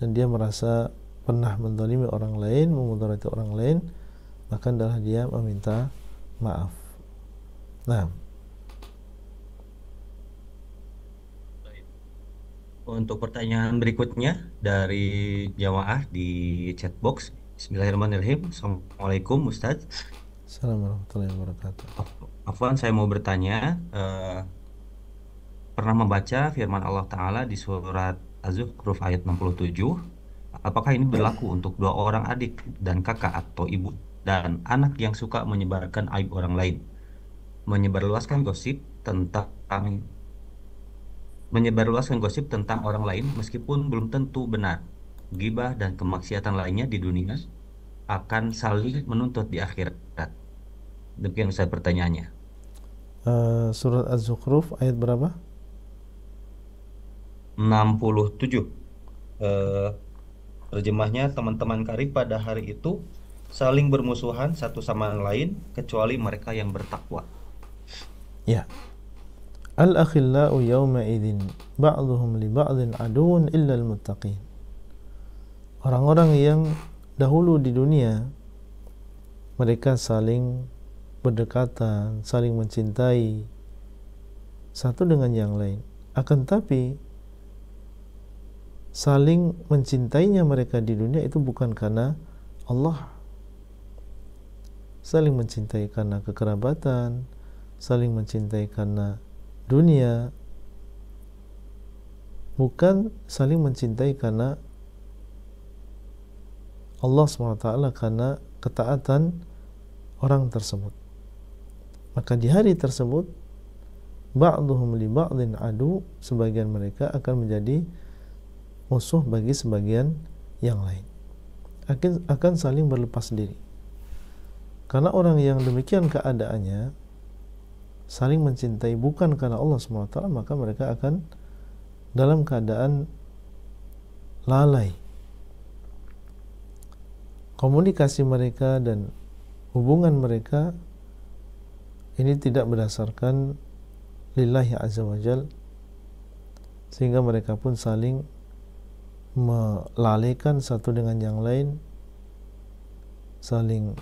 dan dia merasa pernah menzalimi orang lain, memudarati orang lain, maka adalah dia meminta maaf. Nah, Untuk pertanyaan berikutnya dari jamaah di chatbox. Bismillahirrahmanirrahim. Assalamualaikum Ustadz. Assalamualaikum warahmatullahi wabarakatuh. Afwan, saya mau bertanya, pernah membaca firman Allah Ta'ala di surat Az-Zukhruf ayat 67. Apakah ini berlaku untuk dua orang adik dan kakak atau ibu dan anak yang suka menyebarkan aib orang lain, menyebarluaskan gosip tentang orang lain meskipun belum tentu benar? Ghibah dan kemaksiatan lainnya di dunia akan saling menuntut di akhirat. Demikian saya pertanyaannya. Surat Az-Zukhruf ayat berapa? 67. Terjemahnya, teman-teman karib pada hari itu saling bermusuhan satu sama lain kecuali mereka yang bertakwa. Ya. Al-akhillau yawma idzin ba'dhum li ba'dhin aduwwun illa al-muttaqin. Orang-orang yang dahulu di dunia mereka saling berdekatan, saling mencintai satu dengan yang lain. Akan tapi saling mencintainya mereka di dunia itu bukan karena Allah. Saling mencintai karena kekerabatan, saling mencintai karena dunia, bukan saling mencintai karena Allah SWT, karena ketaatan orang tersebut. Maka di hari tersebut, ba'duhum li ba'dhin adu, sebagian mereka akan menjadi musuh bagi sebagian yang lain, akan saling berlepas diri. Karena orang yang demikian keadaannya saling mencintai bukan karena Allah SWT, maka mereka akan dalam keadaan lalai. Komunikasi mereka dan hubungan mereka ini tidak berdasarkan lillahi azza wa jal, sehingga mereka pun saling melalaikan satu dengan yang lain, saling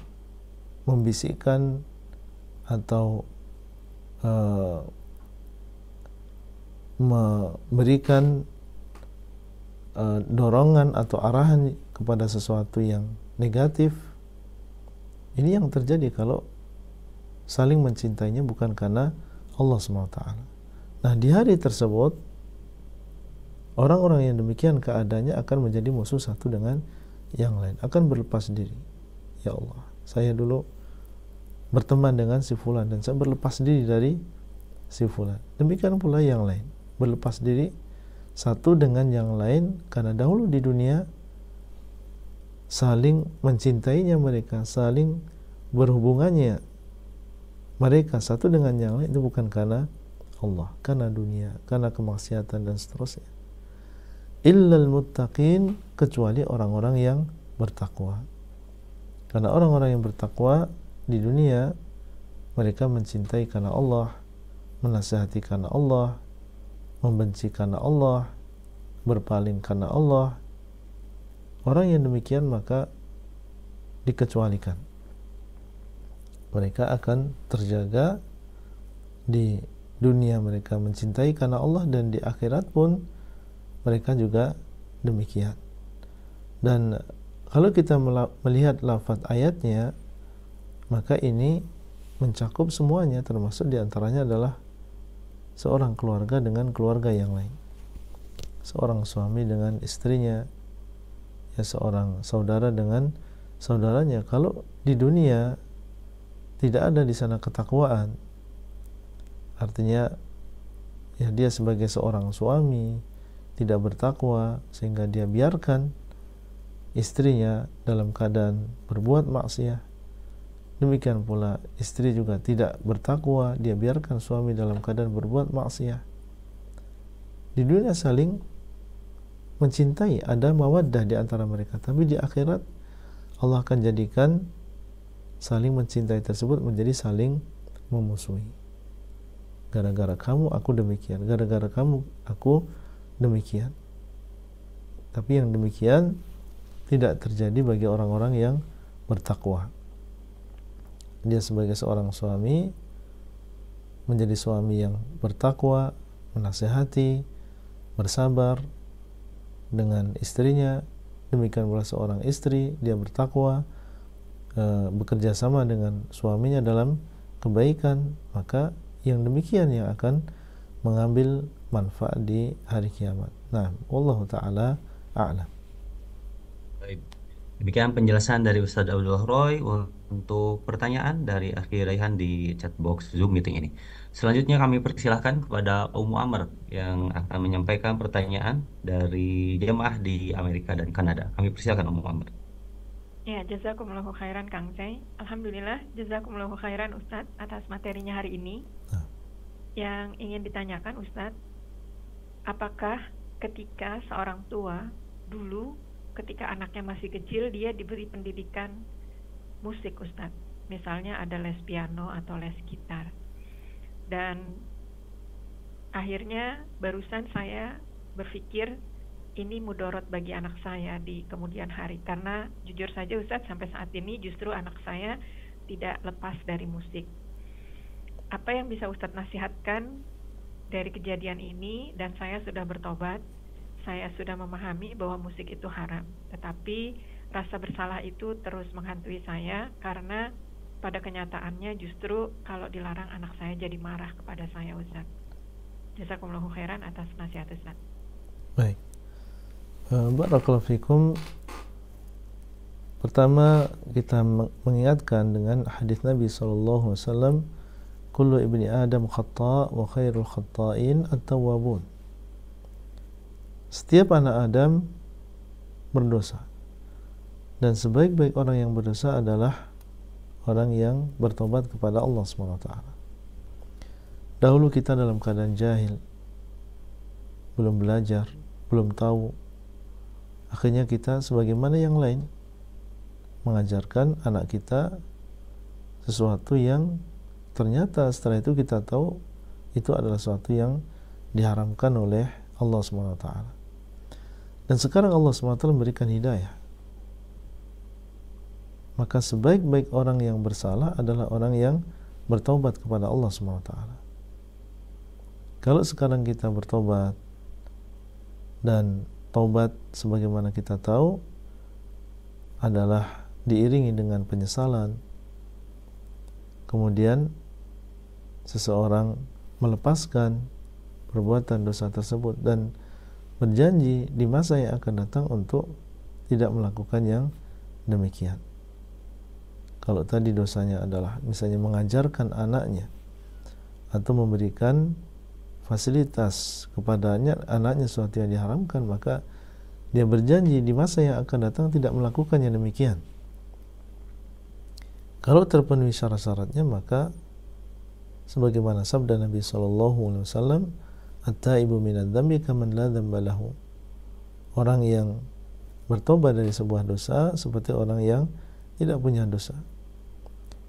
membisikkan atau memberikan dorongan atau arahan kepada sesuatu yang negatif. Ini yang terjadi kalau saling mencintainya bukan karena Allah SWT. Nah, di hari tersebut orang-orang yang demikian keadaannya akan menjadi musuh satu dengan yang lain, akan berlepas diri. Ya Allah, saya dulu berteman dengan si fulan dan saya berlepas diri dari si fulan. Demikian pula yang lain, berlepas diri satu dengan yang lain karena dahulu di dunia saling mencintainya mereka, saling berhubungannya mereka satu dengan yang lain, itu bukan karena Allah, karena dunia, karena kemaksiatan dan seterusnya. Illal muttaqin, kecuali orang-orang yang bertakwa. Karena orang-orang yang bertakwa di dunia, mereka mencintai karena Allah, menasihati karena Allah, membenci karena Allah, berpaling karena Allah. Orang yang demikian maka dikecualikan. Mereka akan terjaga di dunia, mereka mencintai karena Allah, dan di akhirat pun mereka juga demikian. Dan kalau kita melihat lafaz ayatnya, maka ini mencakup semuanya, termasuk diantaranya adalah seorang keluarga dengan keluarga yang lain, seorang suami dengan istrinya, ya seorang saudara dengan saudaranya. Kalau di dunia tidak ada di sana ketakwaan, artinya ya dia sebagai seorang suami tidak bertakwa sehingga dia biarkan istrinya dalam keadaan berbuat maksiat. Demikian pula istri juga tidak bertakwa, dia biarkan suami dalam keadaan berbuat maksiat. Di dunia saling mencintai, ada mawaddah di antara mereka, tapi di akhirat Allah akan jadikan saling mencintai tersebut menjadi saling memusuhi. Gara-gara kamu aku demikian, gara-gara kamu aku demikian. Tapi yang demikian tidak terjadi bagi orang-orang yang bertakwa. Dia sebagai seorang suami menjadi suami yang bertakwa, menasihati, bersabar dengan istrinya. Demikian pula seorang istri, dia bertakwa, bekerja sama dengan suaminya dalam kebaikan. Maka yang demikian yang akan mengambil manfaat di hari kiamat. Nah, wallahu taala a'lam. Baik. Demikian penjelasan dari Ustadz Abdullah Roy untuk pertanyaan dari Akhi Raihan di chat box Zoom meeting ini. Selanjutnya kami persilahkan kepada Ummu Amr yang akan menyampaikan pertanyaan dari jemaah di Amerika dan Kanada. Kami persilahkan Ummu Amr. Ya, jazakumullahu khairan Kang Zai. Alhamdulillah, jazakumullahu khairan Ustadz atas materinya hari ini. Yang ingin ditanyakan Ustadz, apakah ketika seorang tua dulu ketika anaknya masih kecil dia diberi pendidikan musik Ustadz, misalnya ada les piano atau les gitar, dan akhirnya barusan saya berpikir ini mudorot bagi anak saya di kemudian hari, karena jujur saja Ustadz sampai saat ini justru anak saya tidak lepas dari musik. Apa yang bisa Ustadz nasihatkan dari kejadian ini? Dan saya sudah bertobat, saya sudah memahami bahwa musik itu haram, tetapi rasa bersalah itu terus menghantui saya karena pada kenyataannya justru kalau dilarang anak saya jadi marah kepada saya Ustaz. Jazakumullahu khairan atas nasihat Ustaz. Baik. Barakallahu fikum. Pertama kita mengingatkan dengan hadis Nabi SAW, kullu ibni Adam khata' wa khairul khata'in at-tawwabun. Setiap anak Adam berdosa, dan sebaik-baik orang yang berdosa adalah orang yang bertobat kepada Allah SWT. Dahulu kita dalam keadaan jahil, belum belajar, belum tahu. Akhirnya kita sebagaimana yang lain mengajarkan anak kita sesuatu yang ternyata setelah itu kita tahu itu adalah sesuatu yang diharamkan oleh Allah SWT. Dan sekarang Allah SWT memberikan hidayah. Maka sebaik-baik orang yang bersalah adalah orang yang bertaubat kepada Allah SWT. Kalau sekarang kita bertobat, dan taubat sebagaimana kita tahu adalah diiringi dengan penyesalan, kemudian seseorang melepaskan perbuatan dosa tersebut dan berjanji di masa yang akan datang untuk tidak melakukan yang demikian. Kalau tadi dosanya adalah misalnya mengajarkan anaknya atau memberikan fasilitas kepadanya anaknya sesuatu yang diharamkan, maka dia berjanji di masa yang akan datang tidak melakukan yang demikian. Kalau terpenuhi syarat-syaratnya, maka sebagaimana sabda Nabi SAW, at-taibu minadz dzambi kaman la dzamba lahu. Orang yang bertobat dari sebuah dosa seperti orang yang tidak punya dosa.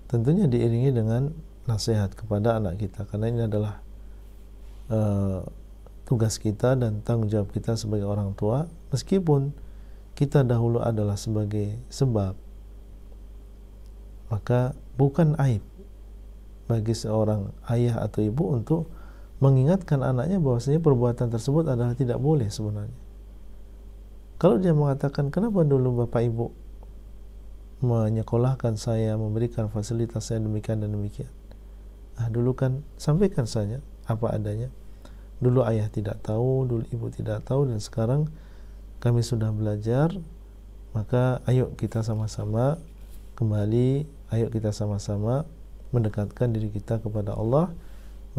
Tentunya diiringi dengan nasihat kepada anak kita, karena ini adalah tugas kita dan tanggung jawab kita sebagai orang tua, meskipun kita dahulu adalah sebagai sebab, maka bukan aib bagi seorang ayah atau ibu untuk mengingatkan anaknya bahwasanya perbuatan tersebut adalah tidak boleh sebenarnya. Kalau dia mengatakan, kenapa dulu bapak ibu menyekolahkan saya, memberikan fasilitas saya demikian dan demikian, dulu kan sampaikan saja apa adanya. Dulu ayah tidak tahu, dulu ibu tidak tahu, dan sekarang kami sudah belajar, maka ayo kita sama-sama kembali, ayo kita sama-sama mendekatkan diri kita kepada Allah,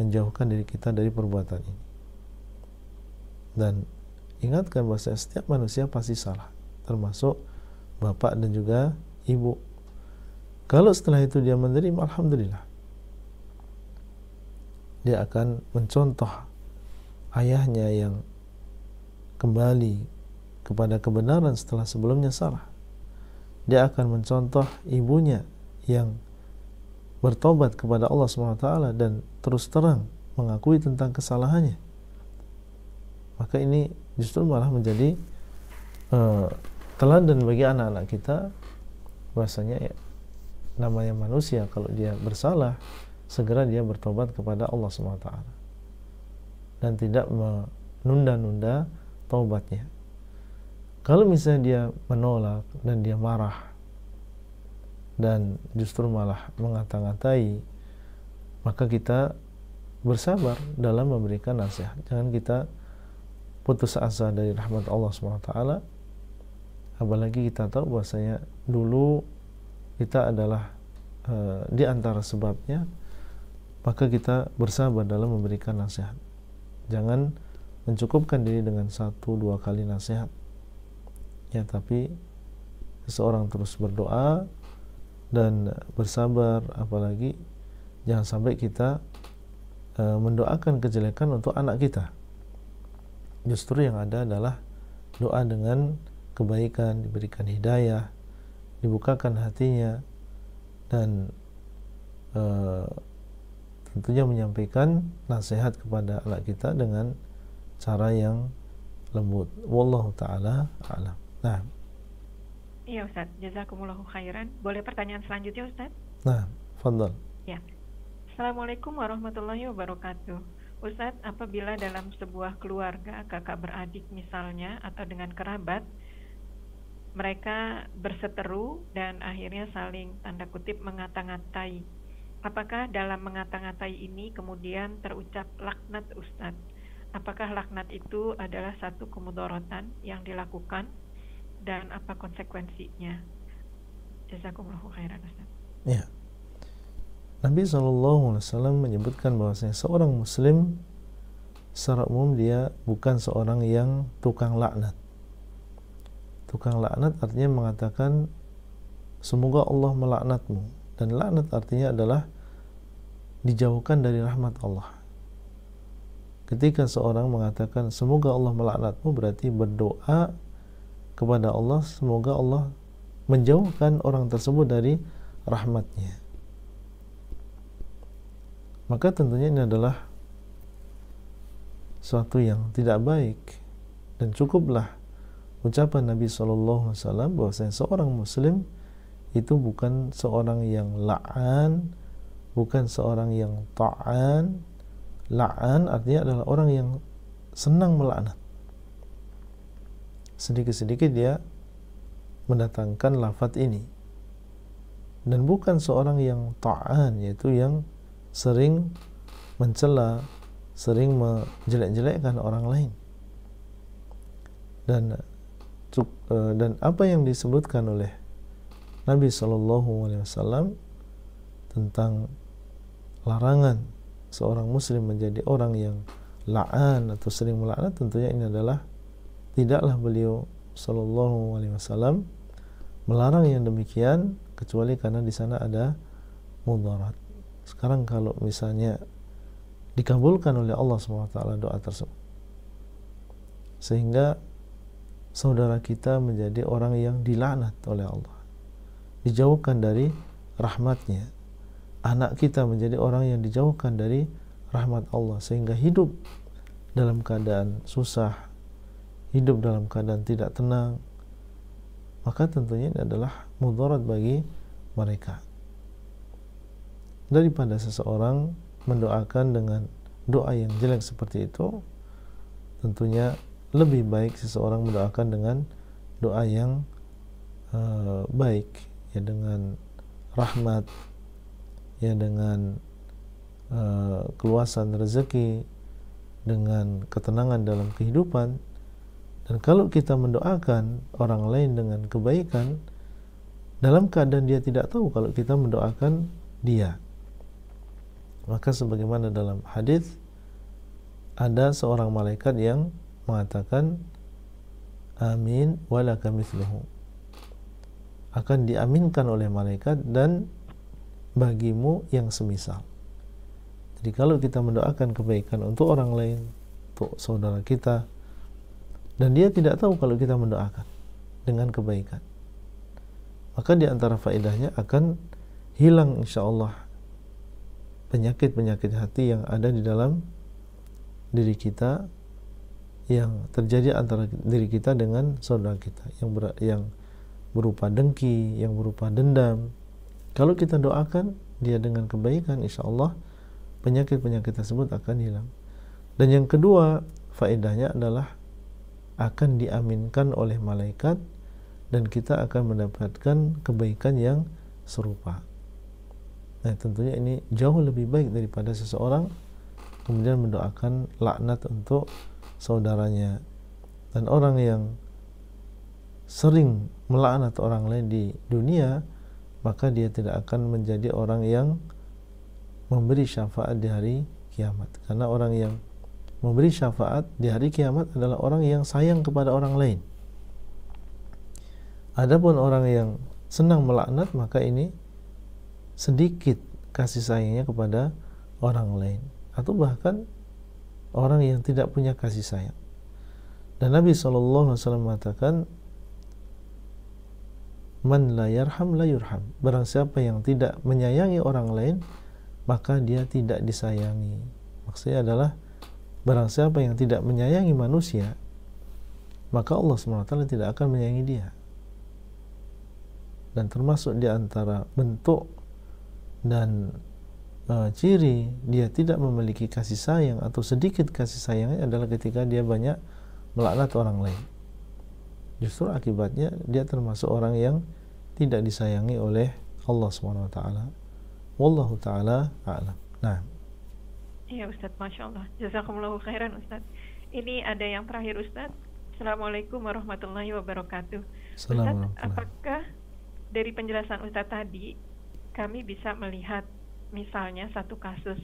menjauhkan diri kita dari perbuatan ini. Dan ingatkan bahwa setiap manusia pasti salah, termasuk bapak dan juga ibu. Kalau setelah itu dia menerima, alhamdulillah, dia akan mencontoh ayahnya yang kembali kepada kebenaran setelah sebelumnya salah. Dia akan mencontoh ibunya yang bertobat kepada Allah SWT dan terus terang mengakui tentang kesalahannya. Maka ini justru malah menjadi teladan bagi anak-anak kita, bahwasanya namanya manusia, kalau dia bersalah segera dia bertobat kepada Allah SWT dan tidak menunda-nunda taubatnya. Kalau misalnya dia menolak dan dia marah dan justru malah mengata-ngatai, maka kita bersabar dalam memberikan nasihat. Jangan kita putus asa dari rahmat Allah SWT, apalagi kita tahu bahwasanya dulu kita adalah di antara sebabnya, maka kita bersabar dalam memberikan nasihat. Jangan mencukupkan diri dengan 1-2 kali nasihat, ya, tapi seseorang terus berdoa dan bersabar. Apalagi jangan sampai kita mendoakan kejelekan untuk anak kita. Justru yang ada adalah doa dengan kebaikan, diberikan hidayah, dibukakan hatinya, dan tentunya menyampaikan nasihat kepada anak kita dengan cara yang lembut. Wallahu ta'ala a'lam. Nah. Iya Ustaz, jazakumullahu khairan. Boleh pertanyaan selanjutnya Ustaz? Nah, fadhal. Ya. Assalamualaikum warahmatullahi wabarakatuh. Ustaz, apabila dalam sebuah keluarga, kakak beradik misalnya, atau dengan kerabat, mereka berseteru dan akhirnya saling tanda kutip mengata-ngatai, apakah dalam mengata-ngatai ini kemudian terucap laknat Ustaz? Apakah laknat itu adalah satu kemudorotan yang dilakukan dan apa konsekuensinya? Jazakumullahu khairan Ustaz. Ya. Nabi SAW menyebutkan bahwasanya seorang muslim secara umum dia bukan seorang yang tukang laknat. Tukang laknat artinya mengatakan semoga Allah melaknatmu, dan laknat artinya adalah dijauhkan dari rahmat Allah. Ketika seorang mengatakan semoga Allah melaknatmu, berarti berdoa kepada Allah semoga Allah menjauhkan orang tersebut dari rahmatnya. Maka tentunya ini adalah suatu yang tidak baik, dan cukuplah ucapan Nabi SAW bahwasanya seorang muslim itu bukan seorang yang la'an, bukan seorang yang ta'an. La'an artinya adalah orang yang senang melaknat. Sedikit-sedikit dia mendatangkan lafaz ini. Dan bukan seorang yang ta'an, yaitu yang sering mencela, sering menjelek-jelekkan orang lain. Dan dan apa yang disebutkan oleh Nabi SAW tentang larangan seorang muslim menjadi orang yang la'an atau sering melaknat, tentunya ini adalah tidaklah beliau SAW melarang yang demikian kecuali karena di sana ada mudarat. Sekarang kalau misalnya dikabulkan oleh Allah SWT doa tersebut, sehingga saudara kita menjadi orang yang dilaknat oleh Allah, dijauhkan dari rahmatnya, anak kita menjadi orang yang dijauhkan dari rahmat Allah, sehingga hidup dalam keadaan susah, hidup dalam keadaan tidak tenang, maka tentunya ini adalah mudarat bagi mereka. Daripada seseorang mendoakan dengan doa yang jelek seperti itu, tentunya lebih baik seseorang mendoakan dengan doa yang baik, ya, dengan rahmat, ya, dengan keluasan rezeki, dengan ketenangan dalam kehidupan. Dan kalau kita mendoakan orang lain dengan kebaikan dalam keadaan dia tidak tahu kalau kita mendoakan dia, maka sebagaimana dalam hadis ada seorang malaikat yang mengatakan amin walaka mithluhu, akan diaminkan oleh malaikat dan bagimu yang semisal. Jadi kalau kita mendoakan kebaikan untuk orang lain, untuk saudara kita, dan dia tidak tahu kalau kita mendoakan dengan kebaikan, maka di antara faedahnya akan hilang insyaallah penyakit-penyakit hati yang ada di dalam diri kita, yang terjadi antara diri kita dengan saudara kita, yang berupa dengki, yang berupa dendam. Kalau kita doakan dia dengan kebaikan, insyaallah penyakit-penyakit tersebut akan hilang. Dan yang kedua faedahnya adalah akan diaminkan oleh malaikat dan kita akan mendapatkan kebaikan yang serupa. Nah, tentunya ini jauh lebih baik daripada seseorang kemudian mendoakan laknat untuk saudaranya. Dan orang yang sering melaknat orang lain di dunia, maka dia tidak akan menjadi orang yang memberi syafaat di hari kiamat. Karena orang yang memberi syafaat di hari kiamat adalah orang yang sayang kepada orang lain. Adapun orang yang senang melaknat, maka ini sedikit kasih sayangnya kepada orang lain, atau bahkan orang yang tidak punya kasih sayang. Dan Nabi SAW mengatakan, man la yarham la yurham, barang siapa yang tidak menyayangi orang lain, maka dia tidak disayangi. Maksudnya adalah barang siapa yang tidak menyayangi manusia, maka Allah SWT tidak akan menyayangi dia. Dan termasuk di antara bentuk dan ciri dia tidak memiliki kasih sayang atau sedikit kasih sayangnya adalah ketika dia banyak melaknat orang lain. Justru akibatnya dia termasuk orang yang tidak disayangi oleh Allah SWT. Wallahu ta'ala a'lam. Nah. Iya Ustaz, Masya Allah. Jazakumullahu khairan Ustaz. Ini ada yang terakhir Ustaz. Assalamualaikum warahmatullahi wabarakatuh. Ustaz, apakah dari penjelasan Ustaz tadi kami bisa melihat misalnya satu kasus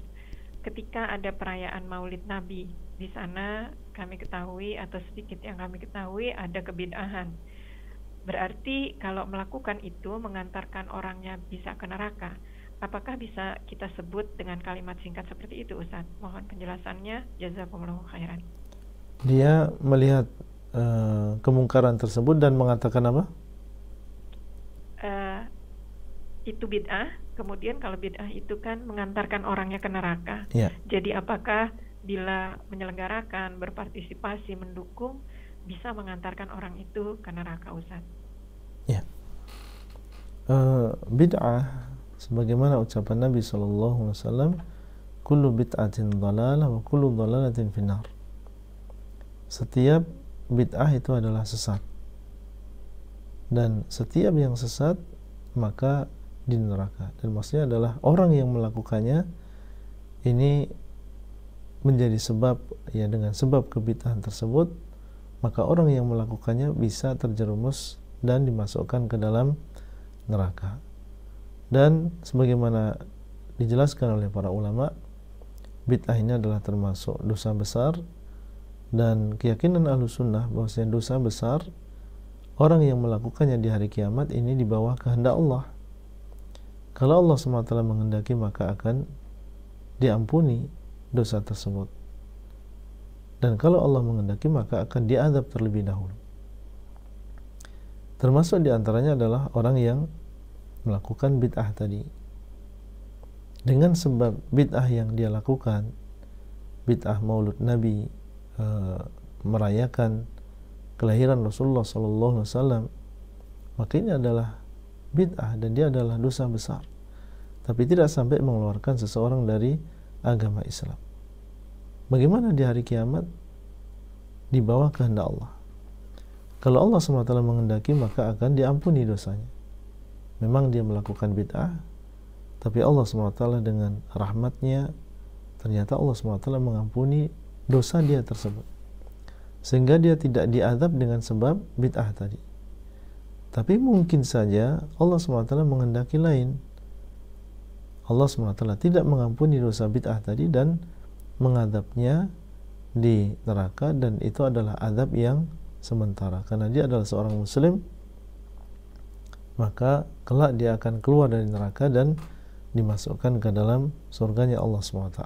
ketika ada perayaan Maulid Nabi, di sana kami ketahui atau sedikit yang kami ketahui ada kebid'ahan. Berarti kalau melakukan itu mengantarkan orangnya bisa ke neraka. Apakah bisa kita sebut dengan kalimat singkat seperti itu Ustaz? Mohon penjelasannya. Jazakumullahu khairan. Dia melihat kemungkaran tersebut dan mengatakan apa? Itu bid'ah. Kemudian kalau bid'ah itu kan mengantarkan orangnya ke neraka. Ya. Jadi apakah bila menyelenggarakan, berpartisipasi, mendukung bisa mengantarkan orang itu ke neraka Ustaz? Ya. Bid'ah sebagaimana ucapan Nabi SAW, kullu bid'atin dhalalah wa kullu dhalalatin finnar. Setiap bid'ah itu adalah sesat, dan setiap yang sesat maka di neraka. Dan maksudnya adalah orang yang melakukannya ini menjadi sebab, ya, dengan sebab kebid'ahan tersebut maka orang yang melakukannya bisa terjerumus dan dimasukkan ke dalam neraka. Dan sebagaimana dijelaskan oleh para ulama, bid'ah ini adalah termasuk dosa besar, dan keyakinan Ahlussunnah bahwasanya dosa besar orang yang melakukannya di hari kiamat ini di bawah kehendak Allah. Kalau Allah SWT menghendaki maka akan diampuni dosa tersebut, dan kalau Allah menghendaki maka akan diazab terlebih dahulu. Termasuk diantaranya adalah orang yang melakukan bid'ah tadi. Dengan sebab bid'ah yang dia lakukan, bid'ah maulud Nabi, merayakan kelahiran Rasulullah SAW, maka ini adalah bid'ah dan dia adalah dosa besar, tapi tidak sampai mengeluarkan seseorang dari agama Islam. Bagaimana di hari kiamat? Di bawah kehendak Allah. Kalau Allah SWT menghendaki maka akan diampuni dosanya. Memang dia melakukan bid'ah, tapi Allah SWT dengan rahmatnya, ternyata Allah SWT mengampuni dosa dia tersebut, sehingga dia tidak diazab dengan sebab bid'ah tadi. Tapi mungkin saja Allah SWT menghendaki lain. Allah SWT tidak mengampuni dosa bid'ah tadi dan mengazabnya di neraka, dan itu adalah azab yang sementara. Karena dia adalah seorang muslim, maka kelak dia akan keluar dari neraka dan dimasukkan ke dalam surganya Allah SWT.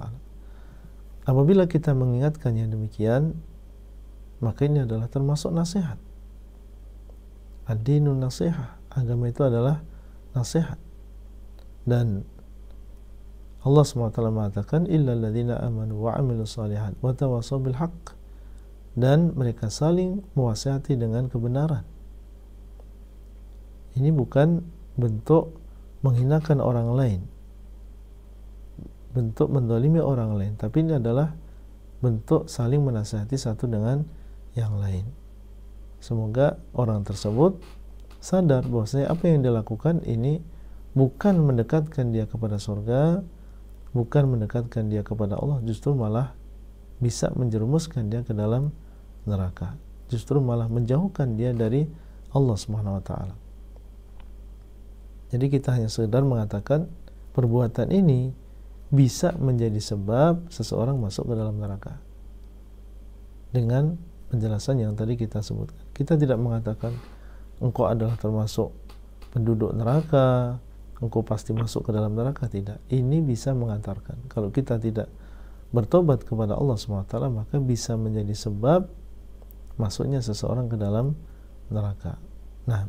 Apabila kita mengingatkannya demikian, maka ini adalah termasuk nasihat. Ad-dinun nasihah, agama itu adalah nasihat. Dan Allah SWT mengatakan illal ladzina amanu wa amilus shalihat wa tawassaw bil haqq, dan mereka saling mewasihati dengan kebenaran. Ini bukan bentuk menghinakan orang lain, bentuk mendolimi orang lain, tapi ini adalah bentuk saling menasihati satu dengan yang lain. Semoga orang tersebut sadar bahwasanya apa yang dia lakukan ini bukan mendekatkan dia kepada surga, bukan mendekatkan dia kepada Allah, justru malah bisa menjerumuskan dia ke dalam neraka, justru malah menjauhkan dia dari Allah Subhanahu wa taala. Jadi kita hanya sekedar mengatakan perbuatan ini bisa menjadi sebab seseorang masuk ke dalam neraka dengan penjelasan yang tadi kita sebutkan. Kita tidak mengatakan engkau adalah termasuk penduduk neraka, engkau pasti masuk ke dalam neraka, tidak. Ini bisa mengantarkan, kalau kita tidak bertobat kepada Allah SWT, maka bisa menjadi sebab masuknya seseorang ke dalam neraka. Nah,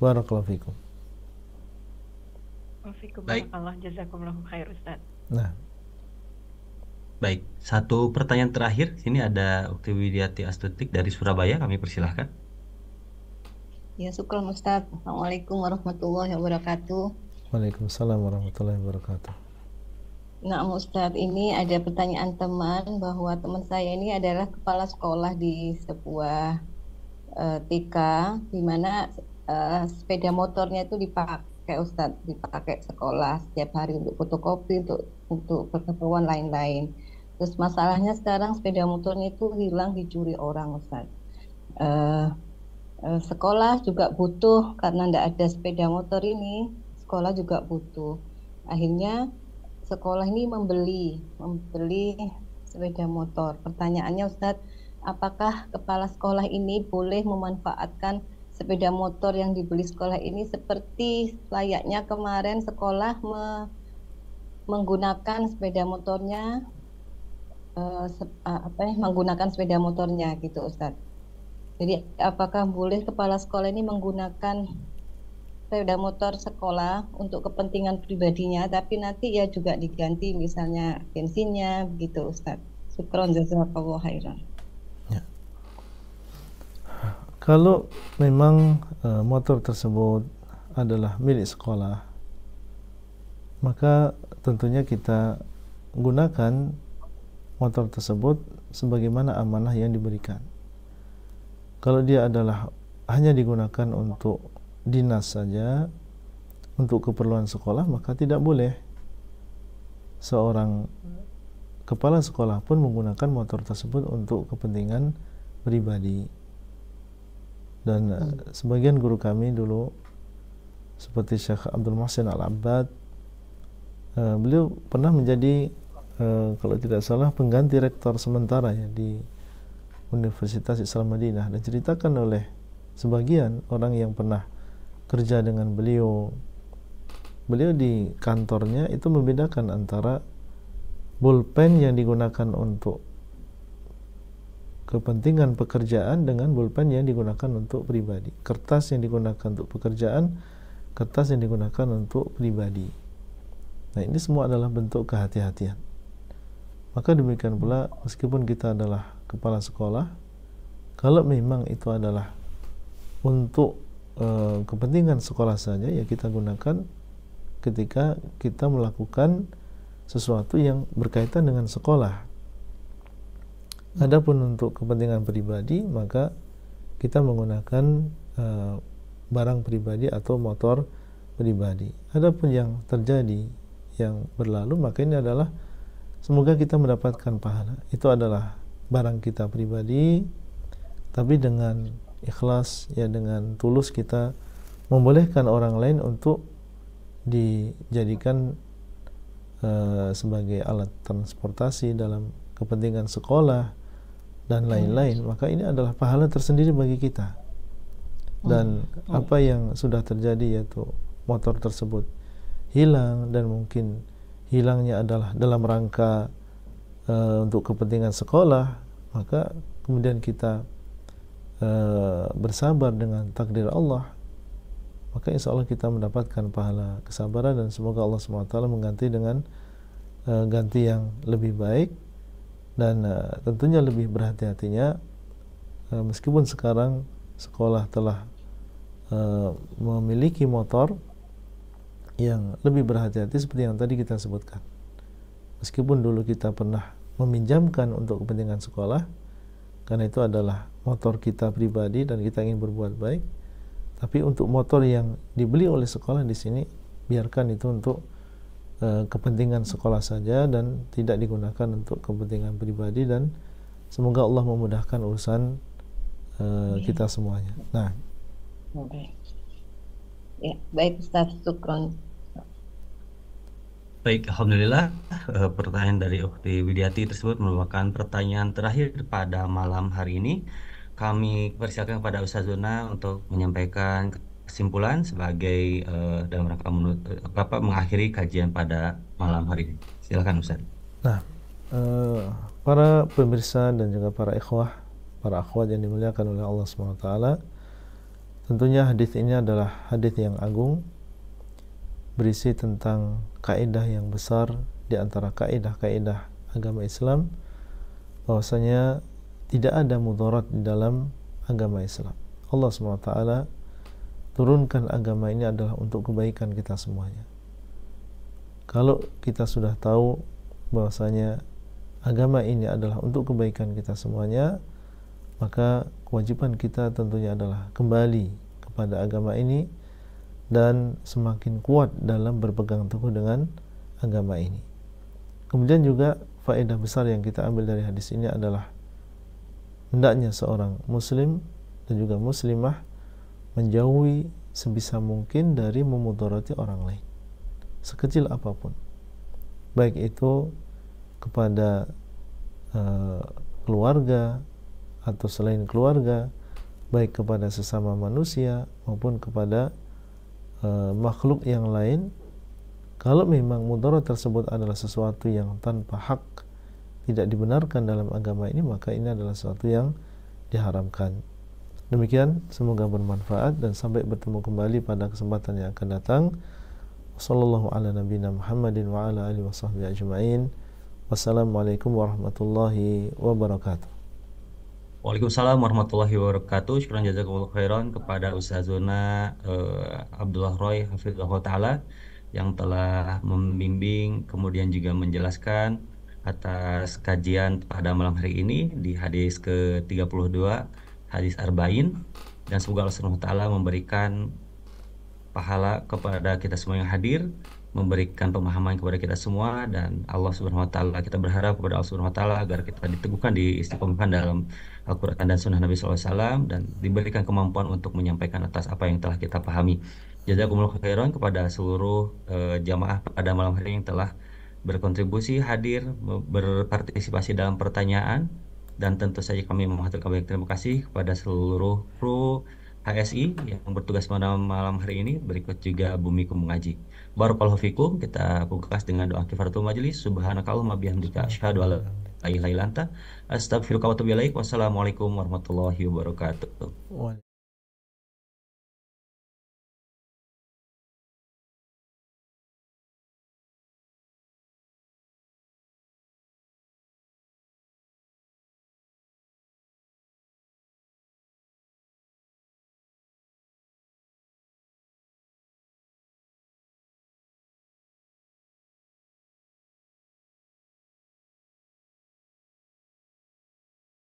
barakallahu fikum. Baik. Allah jazakumullahu khair Ustaz. Nah, Baik, satu pertanyaan terakhir. Sini ada Ukti Widiati Astutik dari Surabaya, kami persilahkan. Ya, syukur Ustaz. Assalamualaikum warahmatullahi wabarakatuh. Waalaikumsalam warahmatullahi wabarakatuh. Nah, Ustaz, ini ada pertanyaan teman bahwa teman saya ini adalah kepala sekolah di sebuah TK, di mana sepeda motornya itu dipakai Ustaz, dipakai sekolah setiap hari untuk fotokopi, untuk keperluan lain-lain. Terus masalahnya sekarang sepeda motornya itu hilang, dicuri orang Ustaz. Sekolah juga butuh, karena tidak ada sepeda motor ini, sekolah juga butuh. Akhirnya sekolah ini membeli sepeda motor. Pertanyaannya Ustaz, apakah kepala sekolah ini boleh memanfaatkan sepeda motor yang dibeli sekolah ini seperti layaknya kemarin sekolah menggunakan sepeda motornya, menggunakan sepeda motornya gitu Ustaz. Jadi apakah boleh kepala sekolah ini menggunakan sepeda motor sekolah untuk kepentingan pribadinya, tapi nanti ya juga diganti misalnya bensinnya begitu Ustaz. Syukron jazakallahu khairan. Ya. Kalau memang motor tersebut adalah milik sekolah, maka tentunya kita gunakan motor tersebut sebagaimana amanah yang diberikan. Kalau dia adalah hanya digunakan untuk dinas saja, untuk keperluan sekolah, maka tidak boleh seorang kepala sekolah pun menggunakan motor tersebut untuk kepentingan pribadi. Dan sebagian guru kami dulu seperti Syekh Abdul Muhsin Al-Abbad, beliau pernah menjadi kalau tidak salah pengganti rektor sementara ya di Universitas Islam Madinah, dan ceritakan oleh sebagian orang yang pernah kerja dengan beliau di kantornya itu membedakan antara pulpen yang digunakan untuk kepentingan pekerjaan dengan pulpen yang digunakan untuk pribadi. Kertas yang digunakan untuk pekerjaan, kertas yang digunakan untuk pribadi. Nah, ini semua adalah bentuk kehati-hatian. Maka demikian pula meskipun kita adalah kepala sekolah, kalau memang itu adalah untuk kepentingan sekolah saja, ya kita gunakan ketika kita melakukan sesuatu yang berkaitan dengan sekolah. Adapun untuk kepentingan pribadi, maka kita menggunakan barang pribadi atau motor pribadi. Adapun yang terjadi, yang berlalu, maka ini adalah semoga kita mendapatkan pahala. Itu adalah barang kita pribadi, tapi dengan ikhlas, ya dengan tulus kita membolehkan orang lain untuk dijadikan sebagai alat transportasi dalam kepentingan sekolah dan lain-lain, maka ini adalah pahala tersendiri bagi kita. Dan apa yang sudah terjadi, yaitu motor tersebut hilang, dan mungkin hilangnya adalah dalam rangka untuk kepentingan sekolah, maka kemudian kita bersabar dengan takdir Allah, maka insya Allah kita mendapatkan pahala kesabaran, dan semoga Allah SWT mengganti dengan ganti yang lebih baik. Dan tentunya lebih berhati-hatinya, meskipun sekarang sekolah telah memiliki motor yang lebih berhati-hati seperti yang tadi kita sebutkan. Meskipun dulu kita pernah meminjamkan untuk kepentingan sekolah, karena itu adalah motor kita pribadi dan kita ingin berbuat baik, tapi untuk motor yang dibeli oleh sekolah di sini, biarkan itu untuk kepentingan sekolah saja dan tidak digunakan untuk kepentingan pribadi, dan semoga Allah memudahkan urusan kita semuanya. Nah, ya, baik Ustaz, syukron. Baik, alhamdulillah pertanyaan dari Ukhti Widiati tersebut merupakan pertanyaan terakhir pada malam hari ini. Kami persilakan kepada Ustaz Zuna untuk menyampaikan kesimpulan sebagai dalam rangka mengakhiri kajian pada malam hari ini. Silakan Ustaz. Nah, para pemirsa dan juga para ikhwah, para akhwat yang dimuliakan oleh Allah SWT, tentunya hadis ini adalah hadis yang agung, berisi tentang kaidah yang besar di antara kaidah-kaidah agama Islam, bahwasanya tidak ada mudarat di dalam agama Islam. Allah SWT turunkan agama ini adalah untuk kebaikan kita semuanya. Kalau kita sudah tahu bahwasanya agama ini adalah untuk kebaikan kita semuanya, maka kewajiban kita tentunya adalah kembali kepada agama ini dan semakin kuat dalam berpegang teguh dengan agama ini. Kemudian juga faedah besar yang kita ambil dari hadis ini adalah hendaknya seorang muslim dan juga muslimah menjauhi sebisa mungkin dari memudarati orang lain, sekecil apapun, baik itu kepada keluarga atau selain keluarga, baik kepada sesama manusia maupun kepada makhluk yang lain. Kalau memang mudarat tersebut adalah sesuatu yang tanpa hak, tidak dibenarkan dalam agama ini, maka ini adalah sesuatu yang diharamkan. Demikian, semoga bermanfaat dan sampai bertemu kembali pada kesempatan yang akan datang. Wassallallahu ala nabiyina Muhammadin wa ala alihi washabbihi ajma'in. Wassalamualaikum warahmatullahi wabarakatuh. Waalaikumsalam warahmatullahi wabarakatuh. Syukran jazakumullah khairan kepada Ustazuna Abdullah Roy hafizahullah ta'ala yang telah membimbing kemudian juga menjelaskan atas kajian pada malam hari ini di hadis ke-32, hadis Arba'in, dan semoga Allah SWT memberikan pahala kepada kita semua yang hadir memberikan pemahaman kepada kita semua, dan Allah Subhanahu wa taala, kita berharap kepada Allah Subhanahu wa taala agar kita diteguhkan di istiqomah dalam Al-Qur'an dan Sunnah Nabi SAW, dan diberikan kemampuan untuk menyampaikan atas apa yang telah kita pahami. Jazakumullah khairan kepada seluruh jamaah pada malam hari yang telah berkontribusi, hadir, berpartisipasi dalam pertanyaan, dan tentu saja kami mengaturkan banyak terima kasih kepada seluruh kru HSI yang bertugas pada malam hari ini. Berikut juga Bumikum mengaji. Barakallahu fikum. Kita pungkas dengan doa kifaratul majelis. Subhanakallahumma bihamdika asyhadu an la ilaha illa anta astaghfiruka wa atubu ilaik. Wassalamualaikum warahmatullahi wabarakatuh.